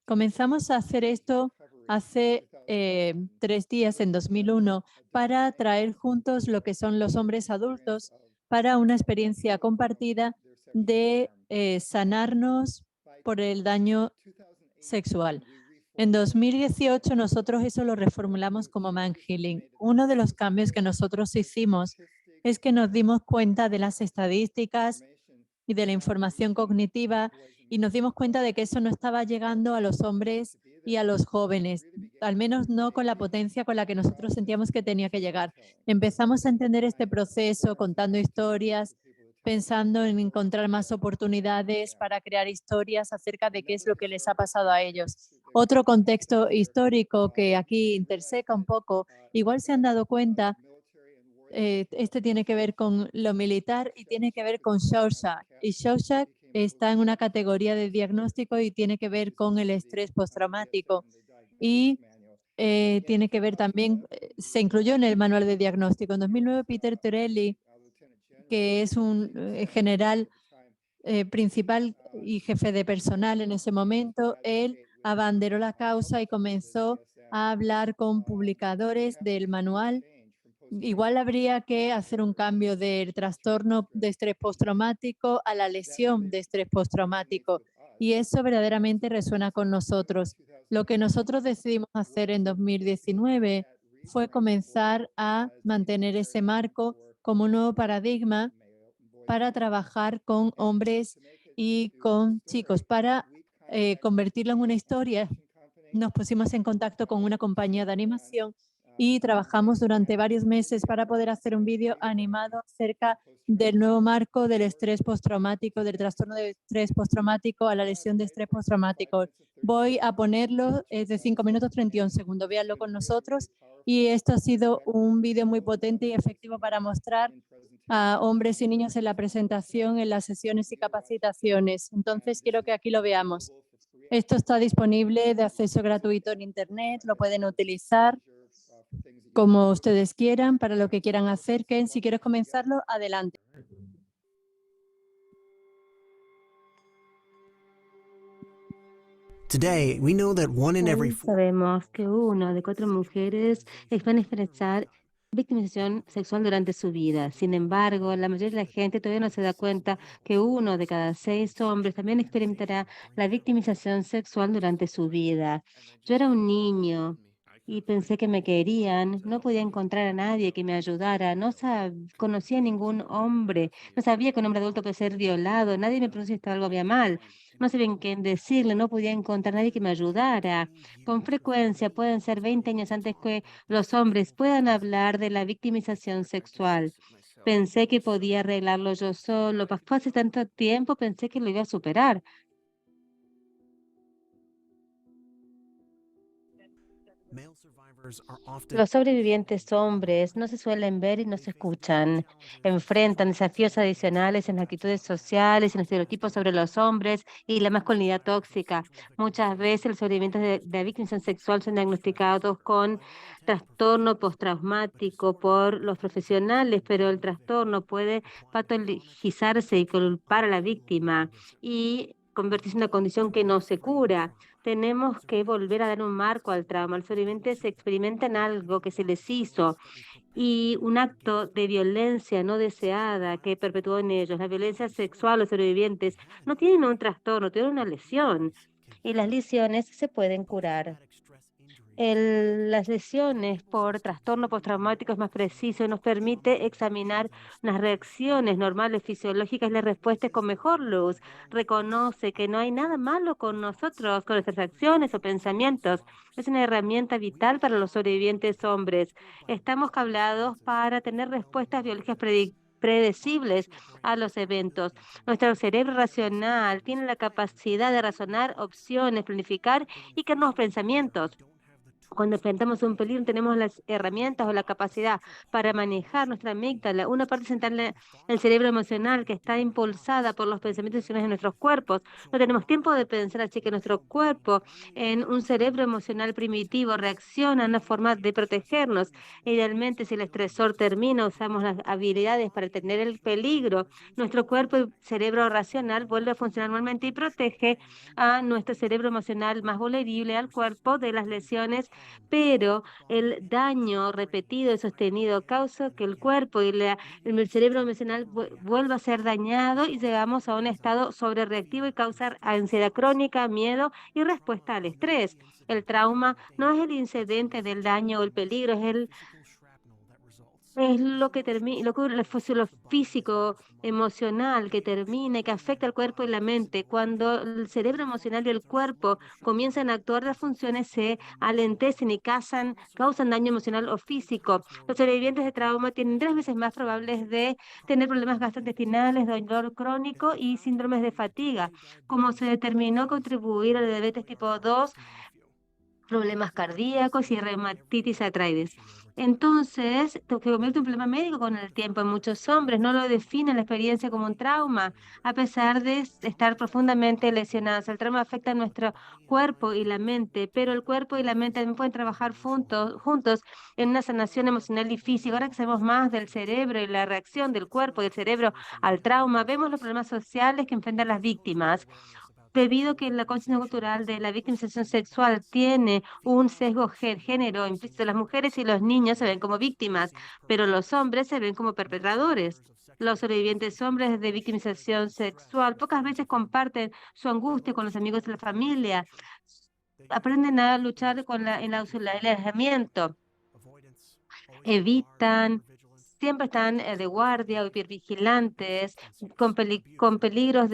Comenzamos a hacer esto hace 3 días, en 2001, para traer juntos lo que son los hombres adultos para una experiencia compartida de sanarnos por el daño sexual. En 2018 nosotros eso lo reformulamos como Man Healing. Uno de los cambios que nosotros hicimos es que nos dimos cuenta de las estadísticas y de la información cognitiva y nos dimos cuenta de que eso no estaba llegando a los hombres y a los jóvenes, al menos no con la potencia con la que nosotros sentíamos que tenía que llegar. Empezamos a entender este proceso contando historias, pensando en encontrar más oportunidades para crear historias acerca de qué es lo que les ha pasado a ellos. Otro contexto histórico que aquí interseca un poco, igual se han dado cuenta, este tiene que ver con lo militar y tiene que ver con Shawshank. Y Shawshank está en una categoría de diagnóstico y tiene que ver con el estrés postraumático. Y tiene que ver también, se incluyó en el manual de diagnóstico. En 2009, Peter Torelli, que es un general principal y jefe de personal en ese momento, él abanderó la causa y comenzó a hablar con publicadores del manual. Igual habría que hacer un cambio del trastorno de estrés postraumático a la lesión de estrés postraumático. Y eso verdaderamente resuena con nosotros. Lo que nosotros decidimos hacer en 2019 fue comenzar a mantener ese marco como un nuevo paradigma para trabajar con hombres y con chicos, para convertirlo en una historia. Nos pusimos en contacto con una compañía de animación y trabajamos durante varios meses para poder hacer un vídeo animado acerca del nuevo marco del estrés postraumático, del trastorno de estrés postraumático a la lesión de estrés postraumático. Voy a ponerlo, es de 5 minutos 31 segundos. Véanlo con nosotros. Y esto ha sido un vídeo muy potente y efectivo para mostrar a hombres y niños en la presentación, en las sesiones y capacitaciones. Entonces, quiero que aquí lo veamos. Esto está disponible de acceso gratuito en Internet, lo pueden utilizar como ustedes quieran, para lo que quieran hacer. Ken, si quieres comenzarlo, adelante. Hoy sabemos que 1 de 4 mujeres van a expresar victimización sexual durante su vida. Sin embargo, la mayoría de la gente todavía no se da cuenta que 1 de cada 6 hombres también experimentará la victimización sexual durante su vida. Yo era un niño y pensé que me querían, no podía encontrar a nadie que me ayudara, no conocía a ningún hombre, no sabía que un hombre adulto puede ser violado, nadie me preguntó si algo había mal. No sabía quién decirle, no podía encontrar a nadie que me ayudara. Con frecuencia pueden ser 20 años antes que los hombres puedan hablar de la victimización sexual. Pensé que podía arreglarlo yo solo. Pasó hace tanto tiempo, pensé que lo iba a superar. Los sobrevivientes hombres no se suelen ver y no se escuchan. Enfrentan desafíos adicionales en las actitudes sociales, en estereotipos sobre los hombres y la masculinidad tóxica. Muchas veces los sobrevivientes de victimización sexual son diagnosticados con trastorno postraumático por los profesionales, pero el trastorno puede patologizarse y culpar a la víctima y convertirse en una condición que no se cura. Tenemos que volver a dar un marco al trauma. Los sobrevivientes experimentan algo que se les hizo y un acto de violencia no deseada que perpetuó en ellos. La violencia sexual, los sobrevivientes no tienen un trastorno, tienen una lesión y las lesiones se pueden curar. Las lesiones por trastorno postraumático es más preciso y nos permite examinar las reacciones normales fisiológicas y las respuestas con mejor luz. Reconoce que no hay nada malo con nosotros, con nuestras acciones o pensamientos. Es una herramienta vital para los sobrevivientes hombres. Estamos cablados para tener respuestas biológicas predecibles a los eventos. Nuestro cerebro racional tiene la capacidad de razonar opciones, planificar y crear nuevos pensamientos. Cuando enfrentamos un peligro, tenemos las herramientas o la capacidad para manejar nuestra amígdala, una parte central del cerebro emocional que está impulsada por los pensamientos y acciones de nuestros cuerpos. No tenemos tiempo de pensar, así que nuestro cuerpo, en un cerebro emocional primitivo, reacciona a una forma de protegernos. Idealmente, si el estresor termina, usamos las habilidades para detener el peligro. Nuestro cuerpo y cerebro racional vuelve a funcionar normalmente y protege a nuestro cerebro emocional más vulnerable al cuerpo de las lesiones, pero el daño repetido y sostenido causa que el cuerpo y el cerebro emocional vuelva a ser dañado y llegamos a un estado sobrereactivo y causar ansiedad crónica, miedo y respuesta al estrés. El trauma no es el incidente del daño o el peligro, es lo que termina, lo físico, emocional que termina y que afecta al cuerpo y la mente. Cuando el cerebro emocional y el cuerpo comienzan a actuar, las funciones se alentecen y causan daño emocional o físico. Los sobrevivientes de trauma tienen 3 veces más probables de tener problemas gastrointestinales, dolor crónico y síndromes de fatiga. Como se determinó contribuir a la diabetes tipo 2, problemas cardíacos y reumatitis arthritis. Entonces, se convierte en un problema médico con el tiempo. En muchos hombres no lo definen la experiencia como un trauma, a pesar de estar profundamente lesionados. El trauma afecta a nuestro cuerpo y la mente, pero el cuerpo y la mente también pueden trabajar juntos en una sanación emocional y física. Ahora que sabemos más del cerebro y la reacción del cuerpo y del cerebro al trauma, vemos los problemas sociales que enfrentan las víctimas. Debido a que la conciencia cultural de la victimización sexual tiene un sesgo género implícito, las mujeres y los niños se ven como víctimas, pero los hombres se ven como perpetradores. Los sobrevivientes hombres de victimización sexual pocas veces comparten su angustia con los amigos de la familia, aprenden a luchar con el aislamiento, evitan, siempre están de guardia o hipervigilantes, con peligros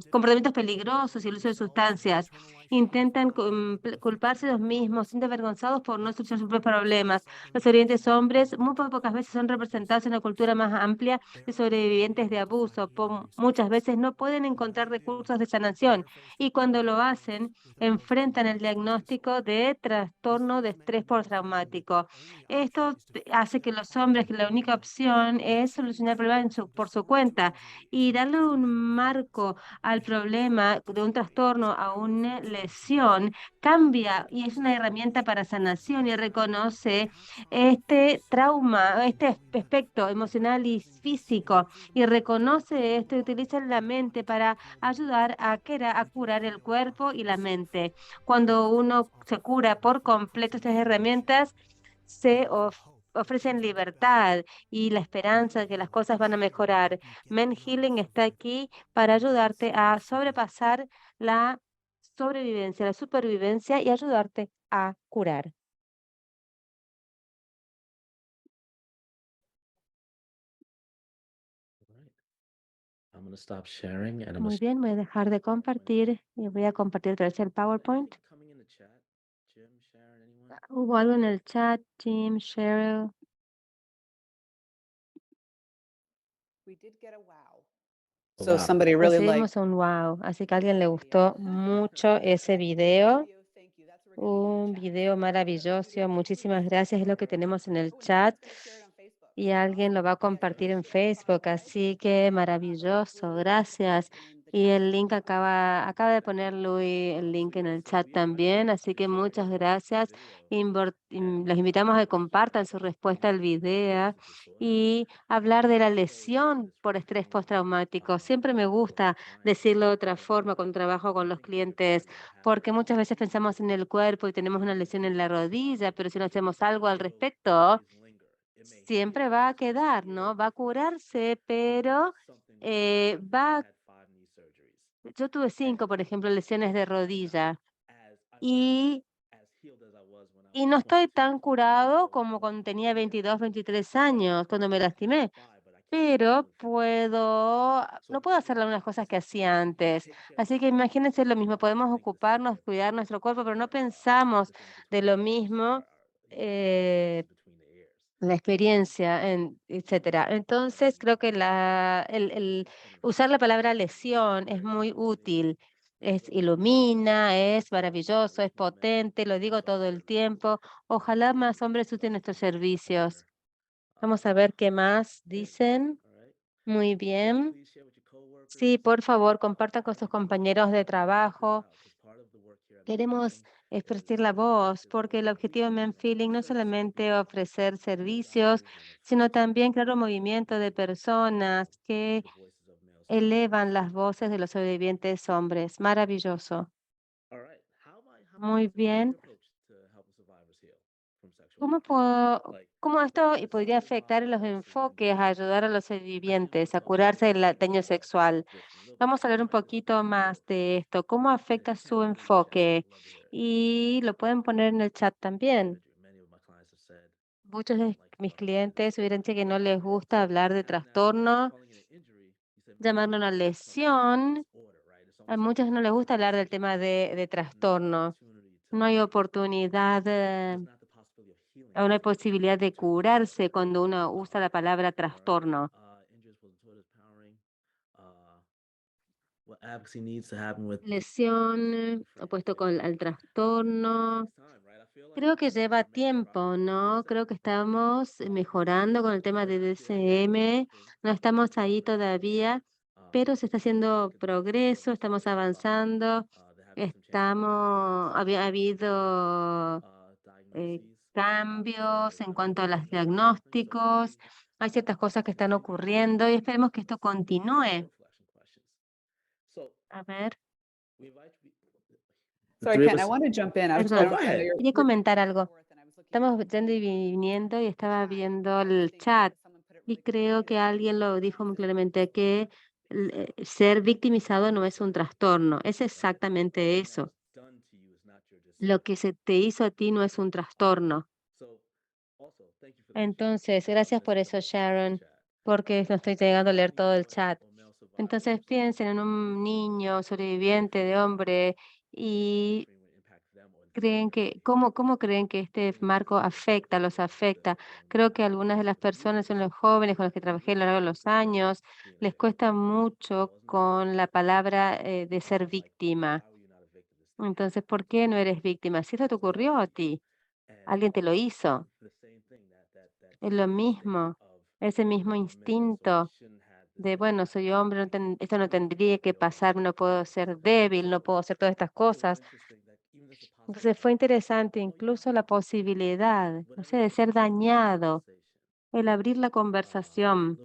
comportamientos peligrosos y el uso de sustancias. Intentan culparse a los mismos, siendo avergonzados por no solucionar sus propios problemas. Los sobrevivientes hombres muy pocas veces son representados en una cultura más amplia de sobrevivientes de abuso. Muchas veces no pueden encontrar recursos de sanación y cuando lo hacen, enfrentan el diagnóstico de trastorno de estrés postraumático. Esto hace que los hombres, que la única opción es solucionar el problema por su cuenta y darle un marco al problema de un trastorno, a una lesión, cambia y es una herramienta para sanación y reconoce este trauma, este aspecto emocional y físico y reconoce esto y utiliza la mente para ayudar a curar el cuerpo y la mente. Cuando uno se cura por completo estas herramientas, ofrecen libertad y la esperanza de que las cosas van a mejorar. Men Healing está aquí para ayudarte a sobrepasar la sobrevivencia, la supervivencia y ayudarte a curar. Muy bien, voy a dejar de compartir y voy a compartir otra vez el PowerPoint. Hubo algo en el chat, Jim, Cheryl. Recibimos un wow, así que a alguien le gustó mucho ese video. Un video maravilloso. Muchísimas gracias. Es lo que tenemos en el chat y alguien lo va a compartir en Facebook. Así que maravilloso. Gracias. Y el link acaba de poner Luis el link en el chat también. Así que muchas gracias. Los invitamos a que compartan su respuesta al video y hablar de la lesión por estrés postraumático. Siempre me gusta decirlo de otra forma cuando trabajo con los clientes, porque muchas veces pensamos en el cuerpo y tenemos una lesión en la rodilla, pero si no hacemos algo al respecto, siempre va a quedar, ¿no? Va a curarse, pero va. Yo tuve 5, por ejemplo, lesiones de rodilla y, y no estoy tan curado como cuando tenía 22, 23 años, cuando me lastimé, pero no puedo hacer las mismas cosas que hacía antes. Así que imagínense lo mismo, podemos ocuparnos, cuidar nuestro cuerpo, pero no pensamos de lo mismo. La experiencia, etcétera. Entonces, creo que el usar la palabra lesión es muy útil. Ilumina, es maravilloso, es potente, lo digo todo el tiempo. Ojalá más hombres usen nuestros servicios. Vamos a ver qué más dicen. Muy bien. Sí, por favor, compartan con sus compañeros de trabajo. Queremos expresar la voz porque el objetivo de Men Feeling no es solamente ofrecer servicios, sino también crear un movimiento de personas que elevan las voces de los sobrevivientes hombres. Maravilloso. Muy bien. ¿Cómo esto podría afectar en los enfoques a ayudar a los sobrevivientes a curarse del daño sexual? Vamos a hablar un poquito más de esto. ¿Cómo afecta su enfoque? Y lo pueden poner en el chat también. Muchos de mis clientes hubieran dicho que no les gusta hablar de trastorno, llamarlo una lesión. A muchos no les gusta hablar del tema de trastorno. No hay oportunidad, o no hay posibilidad de curarse cuando uno usa la palabra trastorno. Lesión, opuesto al trastorno. Creo que lleva tiempo, ¿no? Creo que estamos mejorando con el tema de DSM. No estamos ahí todavía, pero se está haciendo progreso, estamos avanzando. Ha habido cambios en cuanto a los diagnósticos. Hay ciertas cosas que están ocurriendo y esperemos que esto continúe. A ver. Sorry, Ken, I want to jump in. I was Perdón, I know you're- quería comentar algo. Estamos yendo y viniendo y estaba viendo el chat y creo que alguien lo dijo muy claramente que ser victimizado no es un trastorno, es exactamente eso. Lo que se te hizo a ti no es un trastorno. Entonces, gracias por eso, Sharon, porque no estoy llegando a leer todo el chat. Entonces, piensen en un niño sobreviviente de hombre y ¿cómo creen que este marco los afecta? Creo que algunas de las personas son los jóvenes con los que trabajé a lo largo de los años, les cuesta mucho con la palabra de ser víctima. Entonces, ¿por qué no eres víctima? Si esto te ocurrió a ti, alguien te lo hizo. Es lo mismo, ese mismo instinto de, bueno, soy hombre, esto no tendría que pasar, no puedo ser débil, no puedo hacer todas estas cosas. Entonces fue interesante incluso la posibilidad, no sé, de ser dañado, el abrir la conversación.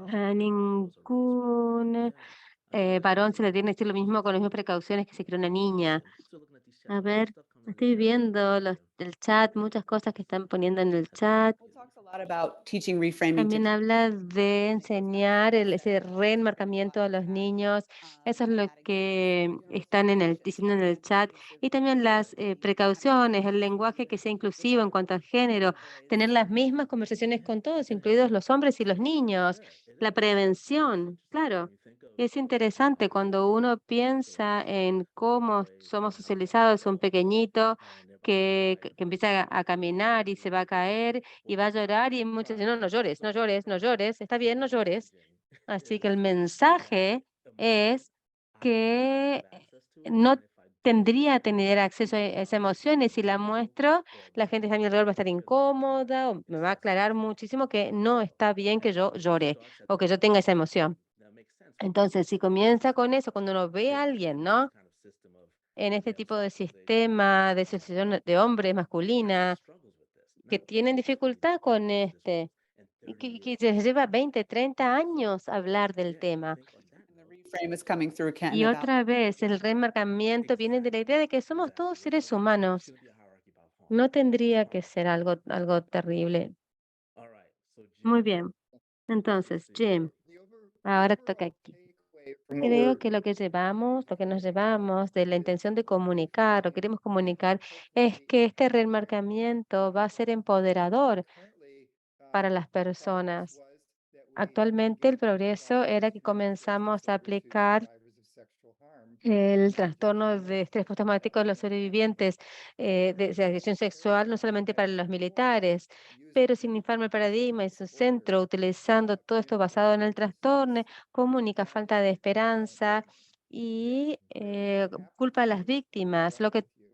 A ningún varón se le tiene que decir lo mismo con las mismas precauciones que si quiere una niña. A ver, estoy viendo el chat, muchas cosas que están poniendo en el chat. It talks a lot about teaching reframing to También habla de enseñar ese reenmarcamiento a los niños. Eso es lo que están diciendo en el chat. Y también las precauciones, el lenguaje que sea inclusivo en cuanto al género, tener las mismas conversaciones con todos, incluidos los hombres y los niños. La prevención, claro. Es interesante cuando uno piensa en cómo somos socializados, un pequeñito que empieza a caminar y se va a caer y va a llorar y muchos dicen, no, no llores, no llores, no llores, está bien, no llores. Así que el mensaje es que no tendría que tener acceso a esa emoción y si la muestro, la gente a mi alrededor va a estar incómoda o me va a aclarar muchísimo que no está bien que yo llore o que yo tenga esa emoción. Entonces, si comienza con eso, cuando uno ve a alguien, ¿no? En este tipo de sistema de asociación de hombres masculina que tienen dificultad con y que se lleva 20, 30 años hablar del tema. And the reframe is coming through, Kenton, Y about otra vez, el remarcamiento viene de la idea de que somos todos seres humanos. No tendría que ser algo terrible. Muy bien. Entonces, Jim, ahora toca aquí. Creo que lo que nos llevamos de la intención de comunicar o queremos comunicar es que este remarcamiento va a ser empoderador para las personas. Actualmente el progreso era que comenzamos a aplicar el trastorno de estrés postraumático de los sobrevivientes de agresión sexual, no solamente para los militares, pero sin informe el paradigma y su centro, utilizando todo esto basado en el trastorno, comunica falta de esperanza y culpa a las víctimas.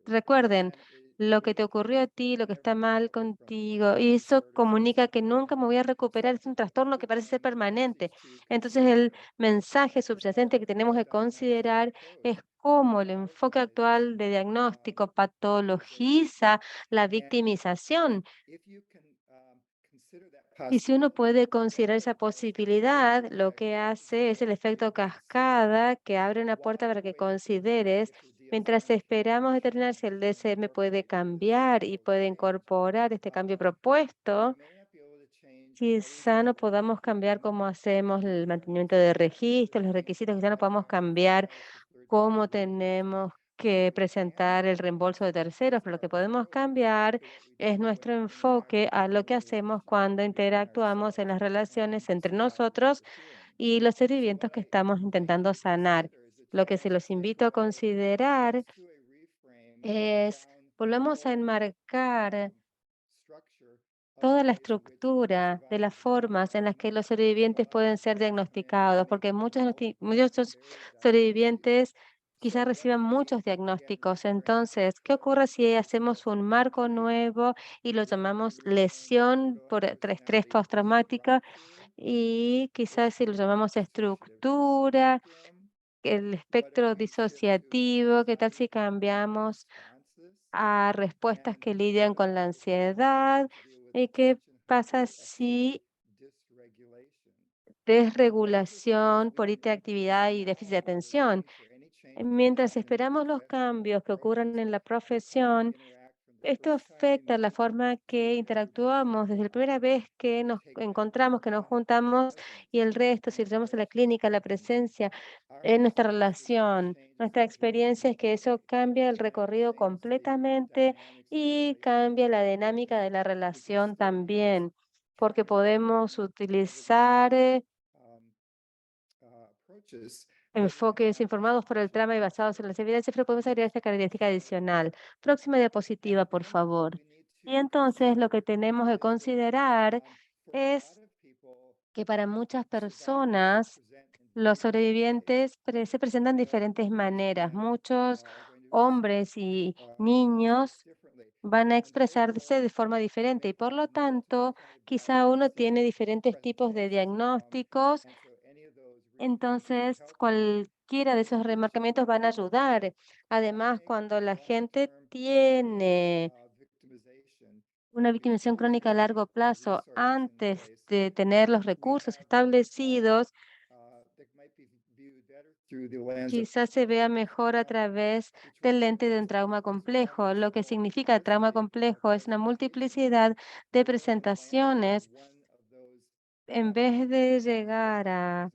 Recuerden, lo que te ocurrió a ti, lo que está mal contigo, y eso comunica que nunca me voy a recuperar. Es un trastorno que parece ser permanente. Entonces, el mensaje subyacente que tenemos que considerar es cómo el enfoque actual de diagnóstico patologiza la victimización. Y si uno puede considerar esa posibilidad, lo que hace es el efecto cascada que abre una puerta para que consideres, mientras esperamos determinar si el DSM puede cambiar y puede incorporar este cambio propuesto, quizá no podamos cambiar cómo hacemos el mantenimiento de registros, los requisitos, quizá no podamos cambiar cómo tenemos que presentar el reembolso de terceros, pero lo que podemos cambiar es nuestro enfoque a lo que hacemos cuando interactuamos en las relaciones entre nosotros y los sentimientos que estamos intentando sanar. Lo que se los invito a considerar es, volvemos a enmarcar toda la estructura de las formas en las que los sobrevivientes pueden ser diagnosticados, porque muchos sobrevivientes quizás reciban muchos diagnósticos. Entonces, ¿qué ocurre si hacemos un marco nuevo y lo llamamos lesión por estrés postraumática? Y quizás si lo llamamos estructura, el espectro disociativo, ¿qué tal si cambiamos a respuestas que lidian con la ansiedad? ¿Y qué pasa si desregulación por hiperactividad y déficit de atención? Mientras esperamos los cambios que ocurran en la profesión, esto afecta la forma que interactuamos desde la primera vez que nos encontramos, que nos juntamos y el resto, si llevamos a la clínica, la presencia en nuestra relación. Nuestra experiencia es que eso cambia el recorrido completamente y cambia la dinámica de la relación también, porque podemos utilizar enfoques informados por el trauma y basados en las evidencias, pero podemos agregar esta característica adicional. Próxima diapositiva, por favor. Y entonces lo que tenemos que considerar es que para muchas personas los sobrevivientes se presentan de diferentes maneras. Muchos hombres y niños van a expresarse de forma diferente y por lo tanto quizá uno tiene diferentes tipos de diagnósticos. Entonces, cualquiera de esos remarcamientos van a ayudar. Además, cuando la gente tiene una victimización crónica a largo plazo antes de tener los recursos establecidos, quizás se vea mejor a través del lente de un trauma complejo. Lo que significa trauma complejo es una multiplicidad de presentaciones. En vez de llegar a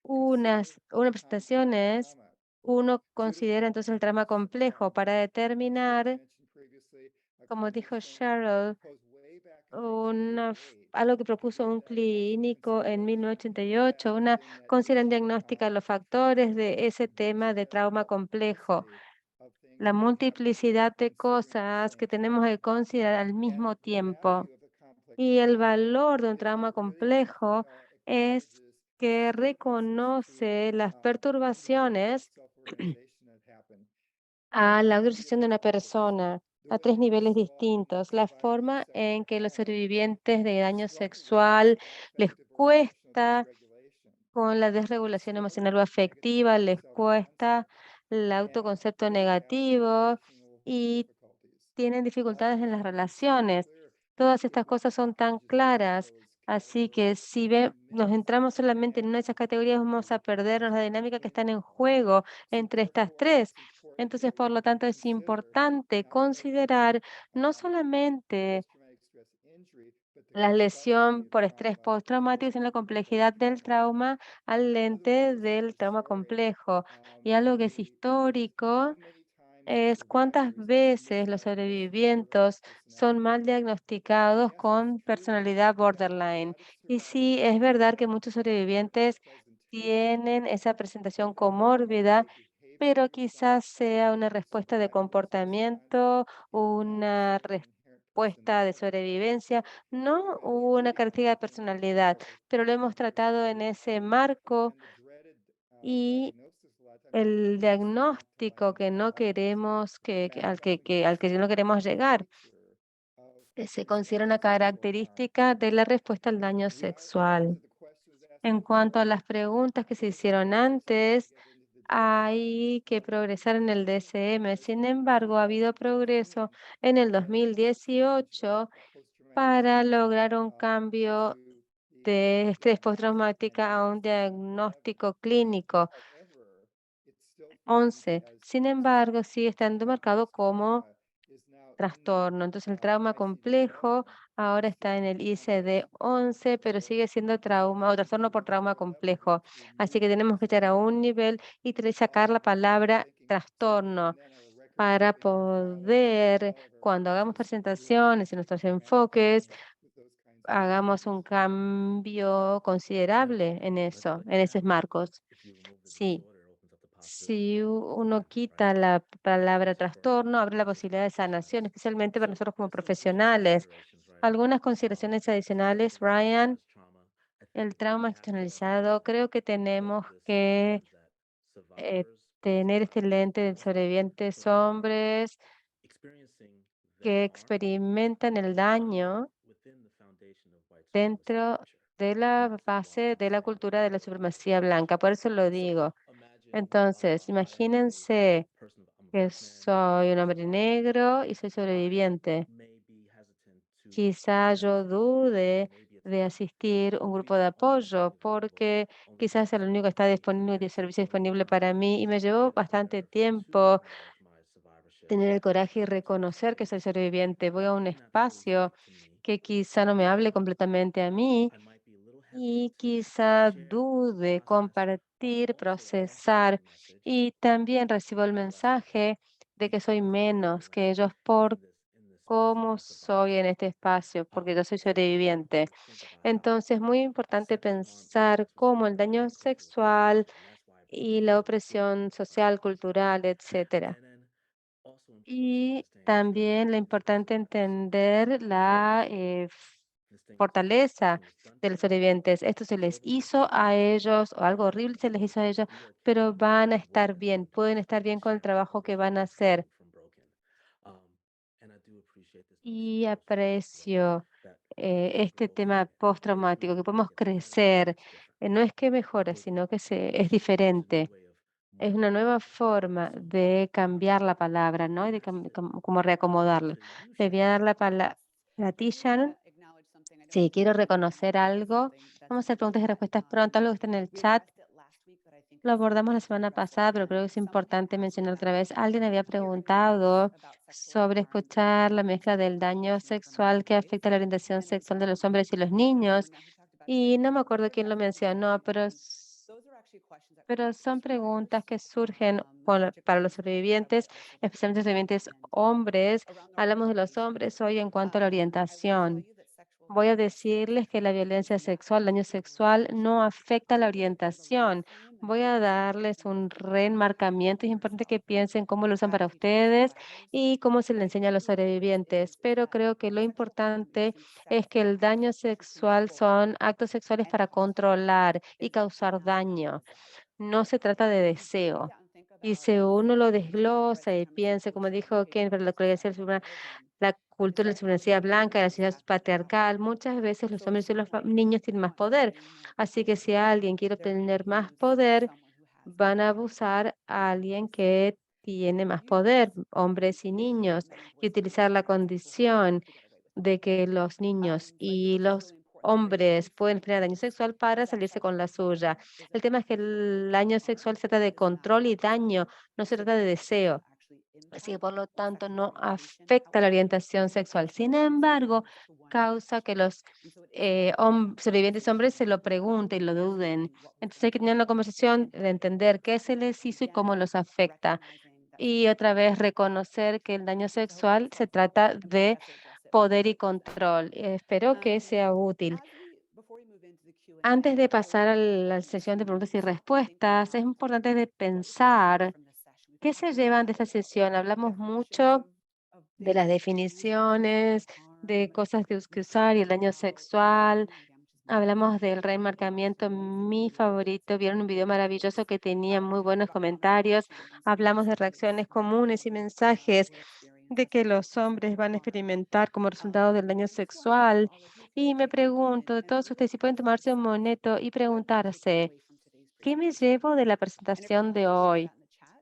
unas presentaciones, uno considera entonces el trauma complejo para determinar, como dijo Cheryl, algo que propuso un clínico en 1988, una consideración diagnóstica de los factores de ese tema de trauma complejo, la multiplicidad de cosas que tenemos que considerar al mismo tiempo. Y el valor de un trauma complejo es que reconoce las perturbaciones a la autorización de una persona a 3 niveles distintos. La forma en que los sobrevivientes de daño sexual les cuesta con la desregulación emocional o afectiva, les cuesta el autoconcepto negativo y tienen dificultades en las relaciones. Todas estas cosas son tan claras, así que si nos entramos solamente en una de esas categorías, vamos a perdernos la dinámica que están en juego entre estas tres. Entonces, por lo tanto, es importante considerar no solamente la lesión por estrés postraumático, sino la complejidad del trauma al lente del trauma complejo. Y algo que es histórico es cuántas veces los sobrevivientes son mal diagnosticados con personalidad borderline. Y sí, es verdad que muchos sobrevivientes tienen esa presentación comórbida, pero quizás sea una respuesta de comportamiento, una respuesta de sobrevivencia, no una característica de personalidad, pero lo hemos tratado en ese marco y el diagnóstico que no queremos al que no queremos llegar se considera una característica de la respuesta al daño sexual. En cuanto a las preguntas que se hicieron antes, hay que progresar en el DSM. Sin embargo, ha habido progreso en el 2018 para lograr un cambio de estrés postraumática a un diagnóstico clínico 11. Sin embargo, sigue estando marcado como trastorno. Entonces, el trauma complejo ahora está en el ICD-11, pero sigue siendo trauma o trastorno por trauma complejo. Así que tenemos que estar a un nivel y sacar la palabra trastorno para poder, cuando hagamos presentaciones y nuestros enfoques, hagamos un cambio considerable en eso, en esos marcos. Sí. Si uno quita la palabra trastorno, abre la posibilidad de sanación, especialmente para nosotros como profesionales. Algunas consideraciones adicionales, Ryan, el trauma externalizado, creo que tenemos que eh, tener este lente de sobrevivientes hombres que experimentan el daño dentro de la base de la cultura de la supremacía blanca. Por eso lo digo. Entonces, imagínense que soy un hombre negro y soy sobreviviente. Quizá yo dude de asistir a un grupo de apoyo porque quizás es el único que está disponible de servicio disponible para mí y me llevó bastante tiempo tener el coraje y reconocer que soy sobreviviente. Voy a un espacio que quizá no me hable completamente a mí y quizá dude compartir, procesar y también recibo el mensaje de que soy menos que ellos por cómo soy en este espacio, porque yo soy sobreviviente. Entonces, muy importante pensar cómo el daño sexual y la opresión social, cultural, etcétera. Y también la importante entender la fortaleza de los sobrevivientes. Esto se les hizo a ellos, o algo horrible se les hizo a ellos, pero van a estar bien, pueden estar bien con el trabajo que van a hacer. Y aprecio este tema postraumático, que podemos crecer. No es que mejore, sino que es diferente. Es una nueva forma de cambiar la palabra, ¿no? Y de como reacomodarla. Le voy a dar la palabra a ti, Shannon. Sí, quiero reconocer algo. Vamos a hacer preguntas y respuestas pronto. Algo que está en el chat. Lo abordamos la semana pasada, pero creo que es importante mencionar otra vez. Alguien había preguntado sobre escuchar la mezcla del daño sexual que afecta la orientación sexual de los hombres y los niños. Y no me acuerdo quién lo mencionó, pero son preguntas que surgen para los sobrevivientes, especialmente sobrevivientes hombres. Hablamos de los hombres hoy en cuanto a la orientación. Voy a decirles que la violencia sexual, daño sexual, no afecta la orientación. Voy a darles un reenmarcamiento. Es importante que piensen cómo lo usan para ustedes y cómo se le enseña a los sobrevivientes. Pero creo que lo importante es que el daño sexual son actos sexuales para controlar y causar daño. No se trata de deseo. Y si uno lo desglosa y piensa, como dijo Ken, para la la cultura de la supremacía blanca, la sociedad patriarcal, muchas veces los hombres y los niños tienen más poder. Así que si alguien quiere obtener más poder, van a abusar a alguien que tiene más poder, hombres y niños, y utilizar la condición de que los niños y los hombres pueden tener daño sexual para salirse con la suya. El tema es que el daño sexual se trata de control y daño, no se trata de deseo. Así que por lo tanto no afecta la orientación sexual. Sin embargo, causa que los sobrevivientes hombres se lo pregunten y lo duden. Entonces hay que tener una conversación de entender qué se les hizo y cómo los afecta. Y otra vez reconocer que el daño sexual se trata de poder y control. Espero que sea útil. Antes de pasar a la sesión de preguntas y respuestas, es importante de pensar qué se llevan de esta sesión. Hablamos mucho de las definiciones, de cosas que usar y el daño sexual. Hablamos del reenmarcamiento, mi favorito. Vieron un video maravilloso que tenía muy buenos comentarios. Hablamos de reacciones comunes y mensajes de que los hombres van a experimentar como resultado del daño sexual. Y me pregunto, de todos ustedes, si pueden tomarse un momento y preguntarse, ¿qué me llevo de la presentación de hoy?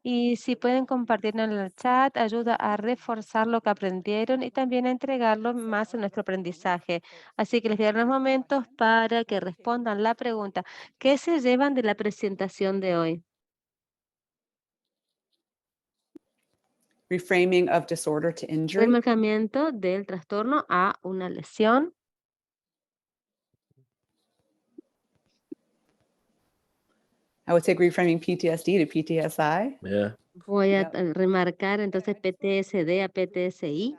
Y si pueden compartirlo en el chat, ayuda a reforzar lo que aprendieron y también a entregarlo más en nuestro aprendizaje. Así que les doy unos momentos para que respondan la pregunta. ¿Qué se llevan de la presentación de hoy? Reframing of disorder to injury. Remarcamiento del trastorno a una lesión. I would take reframing PTSD to PTSI. Yeah. Voy a Yep. remarcar entonces PTSD a PTSI.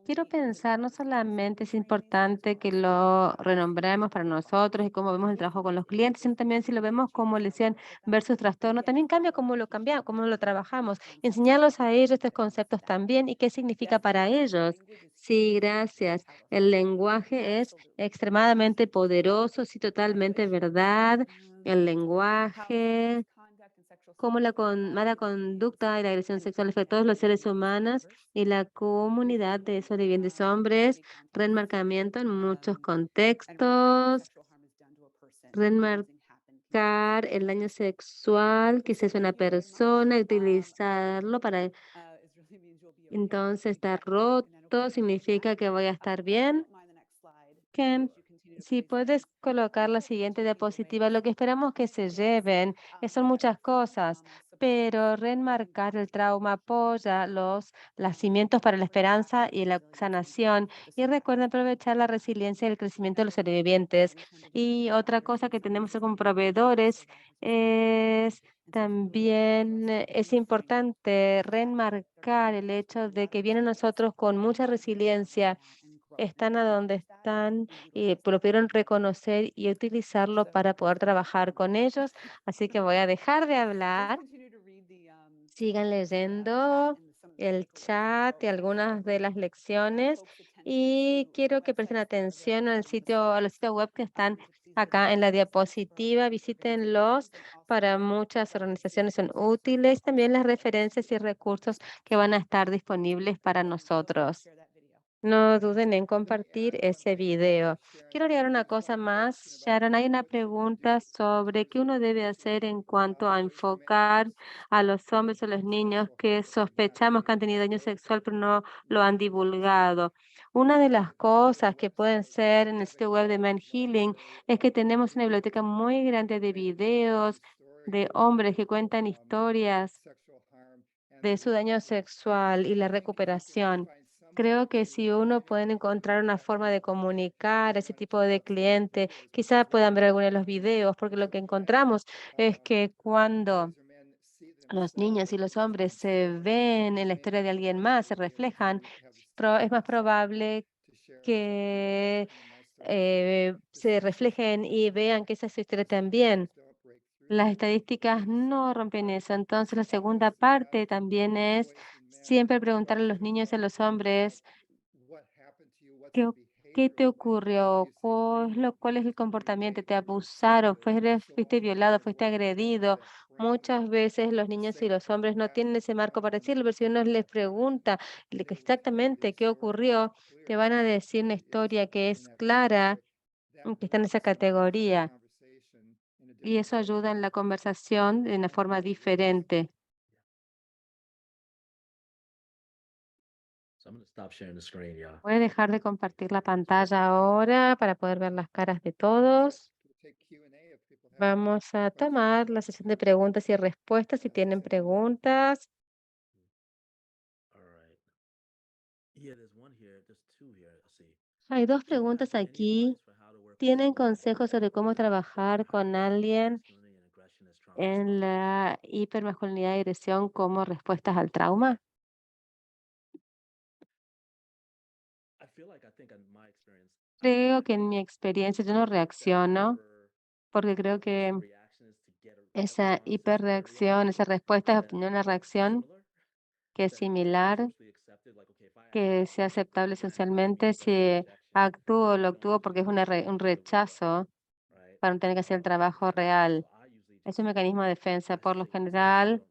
Quiero pensar, no solamente es importante que lo renombremos para nosotros y cómo vemos el trabajo con los clientes, sino también si lo vemos como lesión versus trastorno, también cambia cómo lo cambiamos, cómo lo trabajamos. Enseñarlos a ellos estos conceptos también y qué significa para ellos. Sí, gracias. El lenguaje es extremadamente poderoso, sí, totalmente verdad. El lenguaje, cómo la mala conducta y la agresión sexual afecta a todos los seres humanos y la comunidad de sobrevivientes hombres, reenmarcamiento en muchos contextos, remarcar el daño sexual, que se es una persona, y utilizarlo para, entonces estar roto, significa que voy a estar bien. Ken, si puedes colocar la siguiente diapositiva, lo que esperamos que se lleven son muchas cosas, pero reenmarcar el trauma apoya los cimientos para la esperanza y la sanación. Y recuerden aprovechar la resiliencia y el crecimiento de los sobrevivientes. Y otra cosa que tenemos como proveedores es también es importante reenmarcar el hecho de que vienen nosotros con mucha resiliencia, están a donde están y lo pudieron reconocer y utilizarlo para poder trabajar con ellos. Así que voy a dejar de hablar. Sigan leyendo el chat y algunas de las lecciones y quiero que presten atención al sitio, a los sitios web que están acá en la diapositiva. Visítenlos. Para muchas organizaciones son útiles. También las referencias y recursos que van a estar disponibles para nosotros. No duden en compartir ese video. Quiero agregar una cosa más. Sharon, hay una pregunta sobre qué uno debe hacer en cuanto a enfocar a los hombres o los niños que sospechamos que han tenido daño sexual, pero no lo han divulgado. Una de las cosas que pueden ser en el sitio web de Man Healing es que tenemos una biblioteca muy grande de videos de hombres que cuentan historias de su daño sexual y la recuperación. Creo que si uno puede encontrar una forma de comunicar a ese tipo de cliente, quizás puedan ver algunos de los videos, porque lo que encontramos es que cuando los niños y los hombres se ven en la historia de alguien más, se reflejan, es más probable que se reflejen y vean que esa es su historia también. Las estadísticas no rompen eso. Entonces, la segunda parte también es siempre preguntar a los niños y a los hombres qué ¿Qué te ocurrió? ¿Cuál es el comportamiento? ¿Te abusaron? ¿Fuiste violado? ¿Fuiste agredido? Muchas veces los niños y los hombres no tienen ese marco para decirlo, pero si uno les pregunta exactamente qué ocurrió, te van a decir una historia que es clara, que está en esa categoría. Y eso ayuda en la conversación de una forma diferente. Voy a dejar de compartir la pantalla ahora para poder ver las caras de todos. Vamos a tomar la sesión de preguntas y respuestas si tienen preguntas. Hay dos preguntas aquí. ¿Tienen consejos sobre cómo trabajar con alguien en la hipermasculinidad y agresión como respuestas al trauma? Creo que en mi experiencia yo no reacciono porque creo que esa hiperreacción, esa respuesta es una reacción que es similar, que sea aceptable socialmente si actúo, lo actúo porque es un rechazo para no tener que hacer el trabajo real. Es un mecanismo de defensa. Por lo general,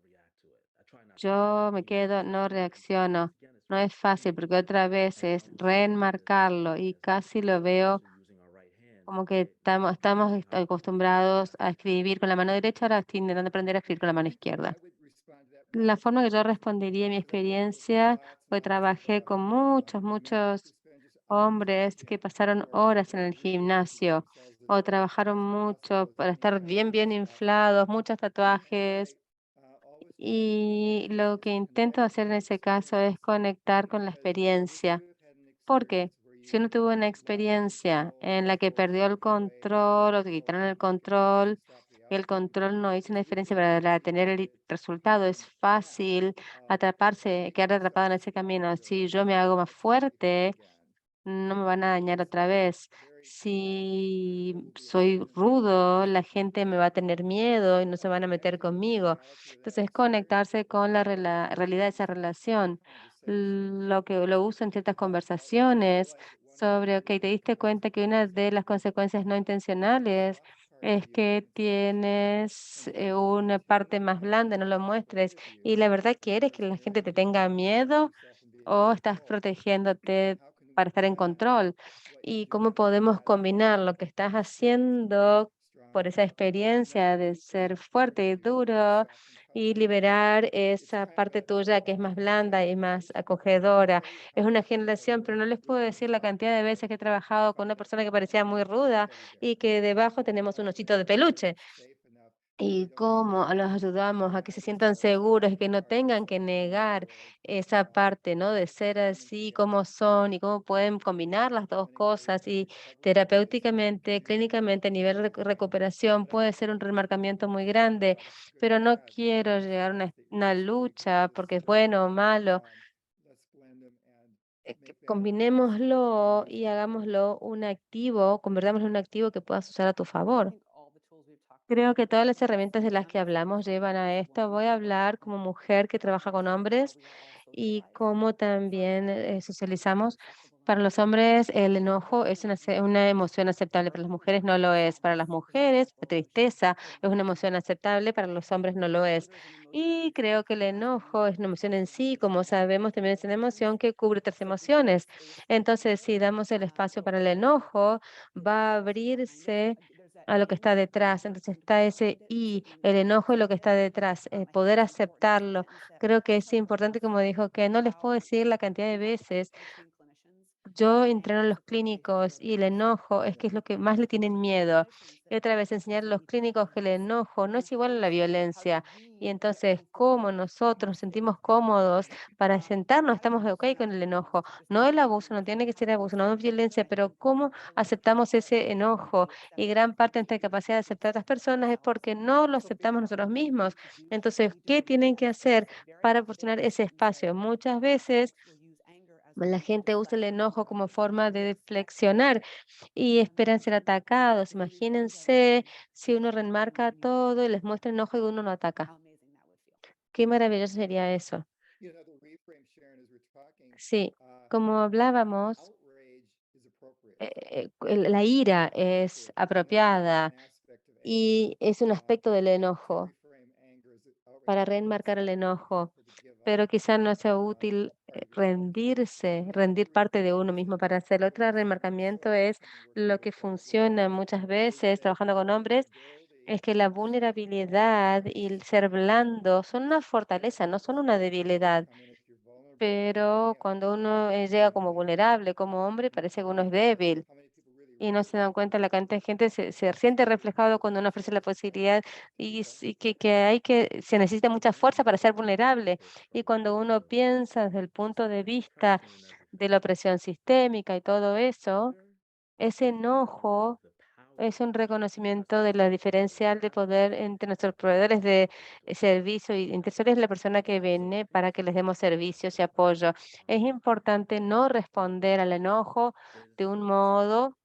yo me quedo, no reacciono. No es fácil porque otra vez es reenmarcarlo y casi lo veo como que estamos acostumbrados a escribir con la mano derecha, ahora estoy intentando aprender a escribir con la mano izquierda. La forma que yo respondería a mi experiencia fue trabajé con muchos hombres que pasaron horas en el gimnasio o trabajaron mucho para estar bien inflados, muchos tatuajes. Y lo que intento hacer en ese caso es conectar con la experiencia. Porque si uno tuvo una experiencia en la que perdió el control o te quitaron el control no hizo una diferencia para tener el resultado. Es fácil atraparse, quedar atrapado en ese camino. Si yo me hago más fuerte, no me van a dañar otra vez. Si soy rudo, la gente me va a tener miedo y no se van a meter conmigo. Entonces, conectarse con la realidad de esa relación. Lo que lo uso en ciertas conversaciones sobre, ok, te diste cuenta que una de las consecuencias no intencionales es que tienes una parte más blanda, no lo muestres. Y la verdad, ¿quieres que la gente te tenga miedo o estás protegiéndote para estar en control? ¿Y cómo podemos combinar lo que estás haciendo por esa experiencia de ser fuerte y duro y liberar esa parte tuya que es más blanda y más acogedora? Es una generación, pero no les puedo decir la cantidad de veces que he trabajado con una persona que parecía muy ruda y que debajo tenemos un osito de peluche. Y cómo los ayudamos a que se sientan seguros y que no tengan que negar esa parte, ¿no? De ser así como son y cómo pueden combinar las dos cosas. Y terapéuticamente, clínicamente, a nivel de recuperación, puede ser un remarcamiento muy grande, pero no quiero llegar a una lucha porque es bueno o malo. Combinémoslo y hagámoslo un activo, convertámoslo en un activo que puedas usar a tu favor. Creo que todas las herramientas de las que hablamos llevan a esto. Voy a hablar como mujer que trabaja con hombres y cómo también socializamos. Para los hombres, el enojo es una emoción aceptable, para las mujeres no lo es. Para las mujeres, la tristeza es una emoción aceptable, para los hombres no lo es. Y creo que el enojo es una emoción en sí, como sabemos, también es una emoción que cubre otras emociones. Entonces, si damos el espacio para el enojo, va a abrirse a lo que está detrás. Entonces está ese y el enojo y lo que está detrás, poder aceptarlo. Creo que es importante, como dijo, que no les puedo decir la cantidad de veces. Yo entreno a los clínicos y el enojo es que es lo que más le tienen miedo. Y otra vez enseñar a los clínicos que el enojo no es igual a la violencia. Y entonces, cómo nosotros nos sentimos cómodos para sentarnos, estamos ok con el enojo. No el abuso, no tiene que ser abuso, no es violencia, pero cómo aceptamos ese enojo. Y gran parte de nuestra capacidad de aceptar a otras personas es porque no lo aceptamos nosotros mismos. Entonces, ¿qué tienen que hacer para proporcionar ese espacio? Muchas veces la gente usa el enojo como forma de flexionar y esperan ser atacados. Imagínense si uno remarca todo y les muestra enojo y uno no ataca. Qué maravilloso sería eso. Sí, como hablábamos, la ira es apropiada y es un aspecto del enojo para reenmarcar el enojo, pero quizá no sea útil rendir parte de uno mismo para hacerlo. Otro remarcamiento es lo que funciona muchas veces trabajando con hombres, es que la vulnerabilidad y el ser blando son una fortaleza, no son una debilidad. Pero cuando uno llega como vulnerable, como hombre, parece que uno es débil y no se dan cuenta la cantidad de gente se siente reflejado cuando uno ofrece la posibilidad y se necesita mucha fuerza para ser vulnerable. Y cuando uno piensa desde el punto de vista de la opresión sistémica y todo eso, ese enojo es un reconocimiento de la diferencial de poder entre nuestros proveedores de servicio y Intersul es la persona que viene para que les demos servicios y apoyo. Es importante no responder al enojo de un modo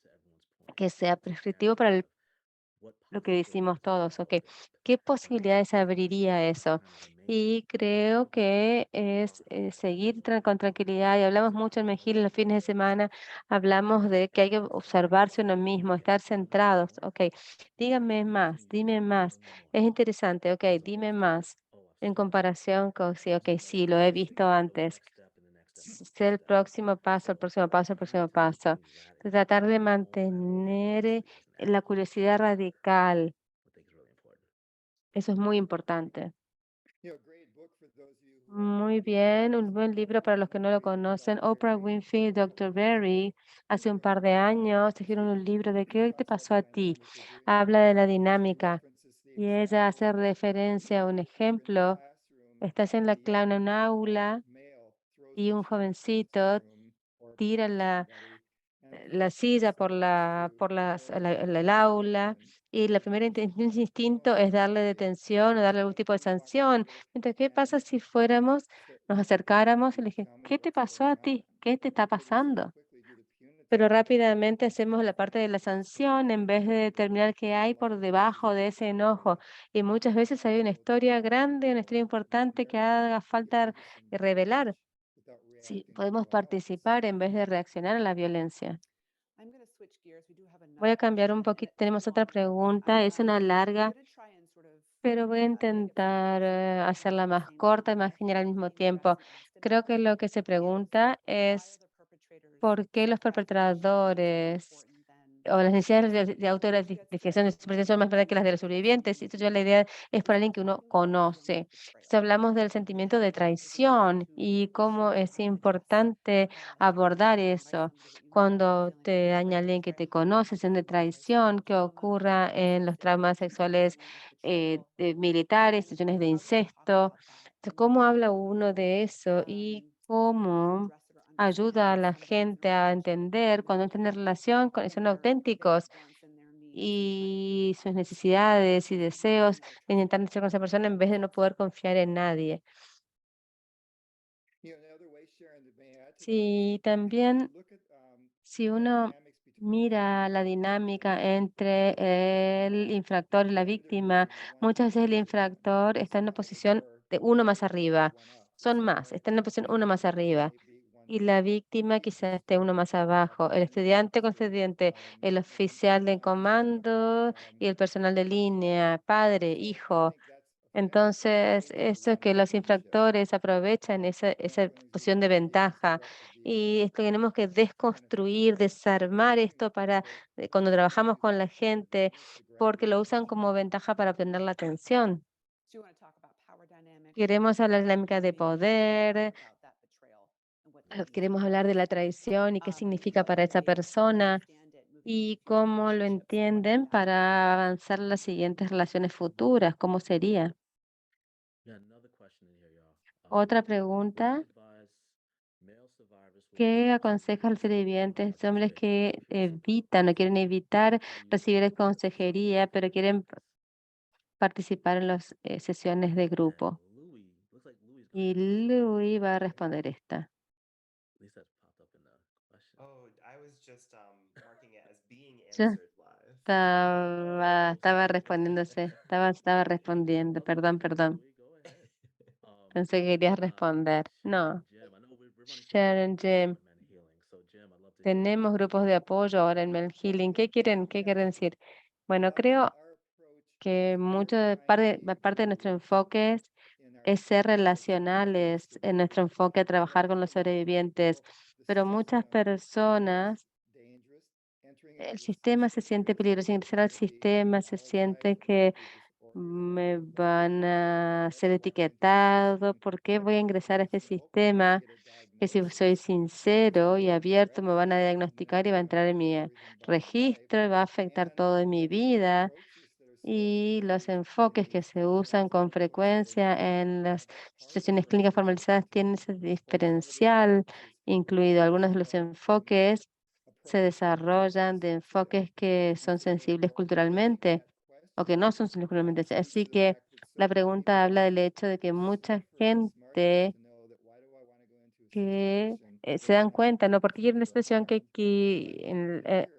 que sea prescriptivo para lo que decimos todos, ¿ok? ¿Qué posibilidades abriría eso? Y creo que es seguir con tranquilidad. Y hablamos mucho en Mejil en los fines de semana, hablamos de que hay que observarse uno mismo, estar centrados, ¿ok? Dígame más, dime más. Es interesante, ¿ok? Dime más en comparación con, sí, ok, sí, lo he visto antes. Sé el próximo paso, el próximo paso, el próximo paso. Tratar de mantener la curiosidad radical. Eso es muy importante. Muy bien, un buen libro para los que no lo conocen. Oprah Winfrey y Dr. Berry, hace un par de años, dijeron un libro de ¿qué te pasó a ti? Habla de la dinámica y ella hace referencia a un ejemplo. Estás en en un aula y un jovencito tira la silla el aula y la primera intención instinto es darle detención o darle algún tipo de sanción. Entonces, ¿qué pasa si nos acercáramos y le dije, ¿qué te pasó a ti? ¿Qué te está pasando? Pero rápidamente hacemos la parte de la sanción en vez de determinar qué hay por debajo de ese enojo. Y muchas veces hay una historia grande, una historia importante que haga falta revelar. Sí, podemos participar en vez de reaccionar a la violencia. Voy a cambiar un poquito. Tenemos otra pregunta. Es una larga, pero voy a intentar hacerla más corta y más general al mismo tiempo. Creo que lo que se pregunta es por qué los perpetradores o las necesidades de autoidentificación de supervivencia son más grandes que las de los sobrevivientes. Esto ya la idea es por alguien que uno conoce. Si hablamos del sentimiento de traición y cómo es importante abordar eso cuando te daña alguien que te conoce, es de traición que ocurra en los traumas sexuales militares, situaciones de incesto. Entonces, ¿cómo habla uno de eso y cómo ayuda a la gente a entender cuando entran en relación, son auténticos y sus necesidades y deseos de intentar estar con esa persona en vez de no poder confiar en nadie? Sí, también si uno mira la dinámica entre el infractor y la víctima, muchas veces el infractor está en una posición de uno más arriba. Son más, está en una posición uno más arriba. Y la víctima quizás esté uno más abajo. El estudiante con estudiante, el oficial de comando y el personal de línea, padre, hijo. Entonces, eso es que los infractores aprovechan esa posición de ventaja y tenemos que desconstruir, desarmar esto para cuando trabajamos con la gente, porque lo usan como ventaja para obtener la atención. Queremos hablar de la dinámica de poder, queremos hablar de la traición y qué significa para esa persona y cómo lo entienden para avanzar en las siguientes relaciones futuras, cómo sería. Otra pregunta, ¿qué aconseja a los sobrevivientes, hombres que evitan o quieren evitar recibir consejería, pero quieren participar en las sesiones de grupo? Y Louis va a responder esta. Oh, I was just marking it as being Yo answered live. estaba respondiéndose, estaba respondiendo, perdón. Pensé que querías responder. No, Sharon, Jim. Tenemos grupos de apoyo ahora en Mel Healing. ¿Qué quieren decir? Bueno, creo que parte de nuestro enfoque es ser relacionales en nuestro enfoque a trabajar con los sobrevivientes, pero muchas personas, el sistema se siente peligroso, ingresar al sistema se siente que me van a ser etiquetado. ¿Por qué voy a ingresar a este sistema? Que si soy sincero y abierto me van a diagnosticar y va a entrar en mi registro y va a afectar todo en mi vida. Y los enfoques que se usan con frecuencia en las sesiones clínicas formalizadas tienen ese diferencial incluido. Algunos de los enfoques se desarrollan de enfoques que son sensibles culturalmente o que no son sensibles culturalmente. Así que la pregunta habla del hecho de que mucha gente que se dan cuenta, ¿no? Porque hay una expresión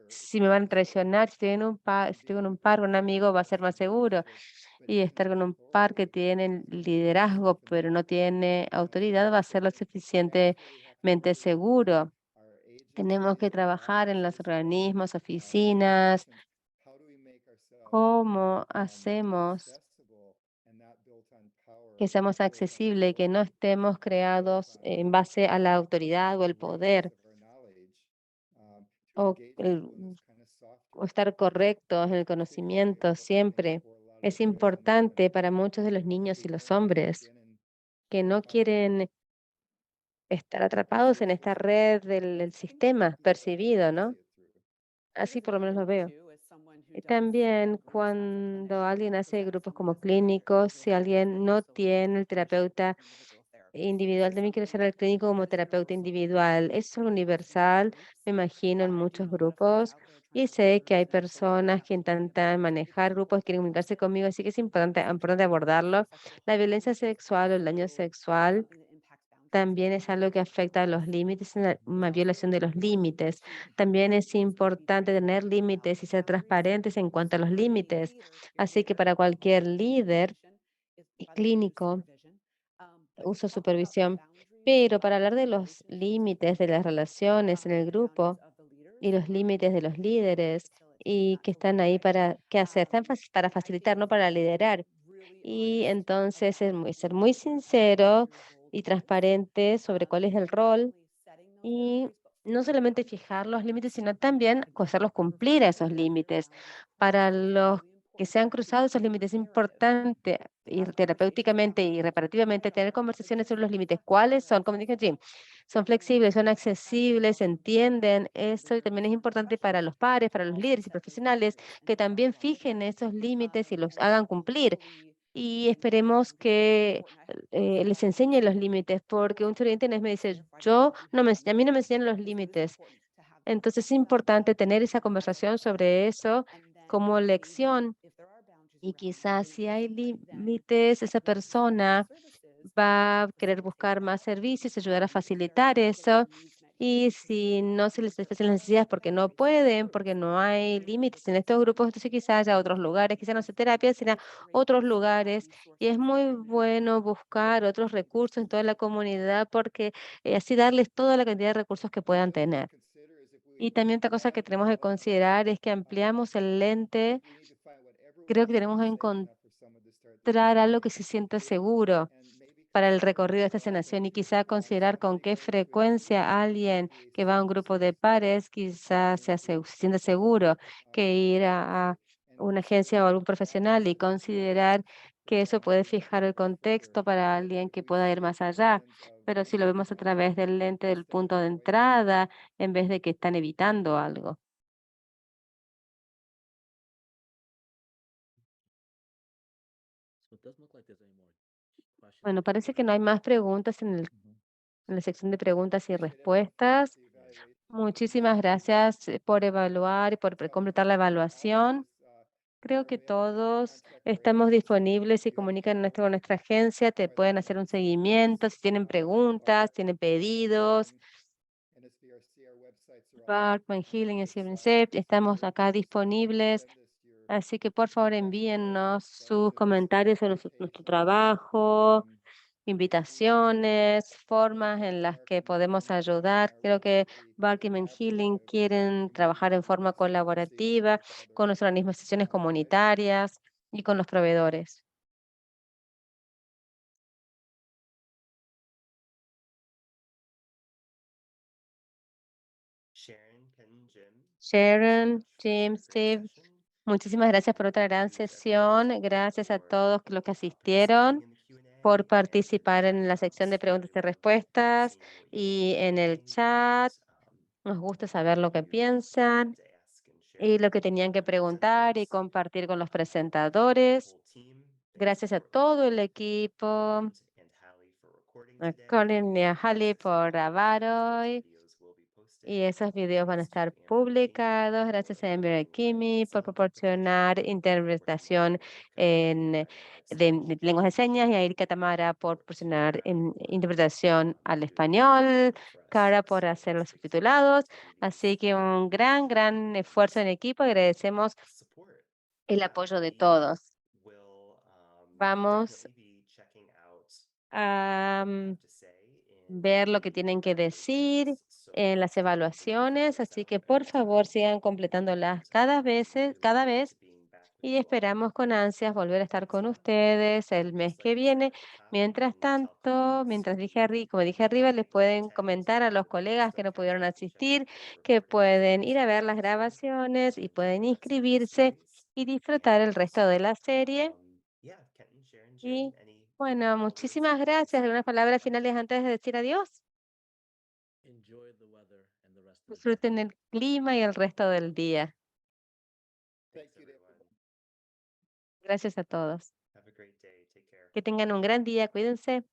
si me van a traicionar, si estoy en un par con un amigo, va a ser más seguro. Y estar con un par que tiene liderazgo, pero no tiene autoridad, va a ser lo suficientemente seguro. Tenemos que trabajar en los organismos, oficinas. ¿Cómo hacemos que seamos accesibles, que no estemos creados en base a la autoridad o el poder o, o estar correctos en el conocimiento siempre? Es importante para muchos de los niños y los hombres que no quieren estar atrapados en esta red del sistema percibido, ¿no? Así por lo menos lo veo. Y también cuando alguien hace grupos como clínicos, si alguien no tiene el terapeuta individual, también quiere ser el clínico como terapeuta individual. Es universal, me imagino, en muchos grupos. Y sé que hay personas que intentan manejar grupos, quieren comunicarse conmigo, así que es importante abordarlo. La violencia sexual o el daño sexual también es algo que afecta a los límites, una violación de los límites. También es importante tener límites y ser transparentes en cuanto a los límites. Así que para cualquier líder y clínico, uso supervisión. Pero para hablar de los límites de las relaciones en el grupo y los límites de los líderes y que están ahí para, ¿qué hacer? Están para facilitar, no para liderar. Y entonces ser muy sincero y transparente sobre cuál es el rol y no solamente fijar los límites, sino también hacerlos cumplir esos límites. Para los que se han cruzado esos límites, es importante ir terapéuticamente y reparativamente tener conversaciones sobre los límites. ¿Cuáles son? Como dije, Jim, son flexibles, son accesibles, entienden eso y también es importante para los pares, para los líderes y profesionales que también fijen esos límites y los hagan cumplir y esperemos que les enseñe los límites, porque un estudiante me dice, a mí no me enseñan los límites. Entonces es importante tener esa conversación sobre eso como lección y quizás si hay límites, esa persona va a querer buscar más servicios, ayudar a facilitar eso. Y si no se les satisfacen las necesidades porque no pueden, porque no hay límites en estos grupos, entonces quizás haya otros lugares, quizás no sea terapia, sino otros lugares. Y es muy bueno buscar otros recursos en toda la comunidad porque así darles toda la cantidad de recursos que puedan tener. Y también otra cosa que tenemos que considerar es que ampliamos el lente. Creo que tenemos que encontrar algo que se sienta seguro para el recorrido de esta sanación y quizá considerar con qué frecuencia alguien que va a un grupo de pares quizás se siente seguro que ir a una agencia o algún profesional y considerar que eso puede fijar el contexto para alguien que pueda ir más allá. Pero si lo vemos a través del lente del punto de entrada, en vez de que están evitando algo. Bueno, parece que no hay más preguntas en la sección de preguntas y respuestas. Muchísimas gracias por evaluar y por completar la evaluación. Creo que todos estamos disponibles y comunican con nuestra agencia, te pueden hacer un seguimiento, si tienen preguntas, tienen pedidos. Parkman Healing y UNICEF, estamos acá disponibles, así que por favor envíennos sus comentarios sobre nuestro trabajo invitaciones, formas en las que podemos ayudar. Creo que Barkim and Healing quieren trabajar en forma colaborativa con nuestras organizaciones comunitarias y con los proveedores. Sharon, Jim, Steve, muchísimas gracias por otra gran sesión. Gracias a todos los que asistieron por participar en la sección de preguntas y respuestas y en el chat. Nos gusta saber lo que piensan y lo que tenían que preguntar y compartir con los presentadores. Gracias a todo el equipo, a Colin y a Halle por grabar hoy. Y esos videos van a estar publicados. Gracias a Ember Kimi por proporcionar interpretación de lenguas de señas y a Erika Tamara por proporcionar interpretación al español, Cara por hacer los subtitulados. Así que un gran esfuerzo en equipo. Agradecemos el apoyo de todos. Vamos a ver lo que tienen que decir en las evaluaciones, así que por favor sigan completándolas cada vez y esperamos con ansias volver a estar con ustedes el mes que viene. Mientras tanto, como dije arriba, les pueden comentar a los colegas que no pudieron asistir, que pueden ir a ver las grabaciones y pueden inscribirse y disfrutar el resto de la serie. Y bueno, muchísimas gracias. ¿Algunas palabras finales antes de decir adiós? Disfruten el clima y el resto del día. Gracias a todos. Que tengan un gran día. Cuídense.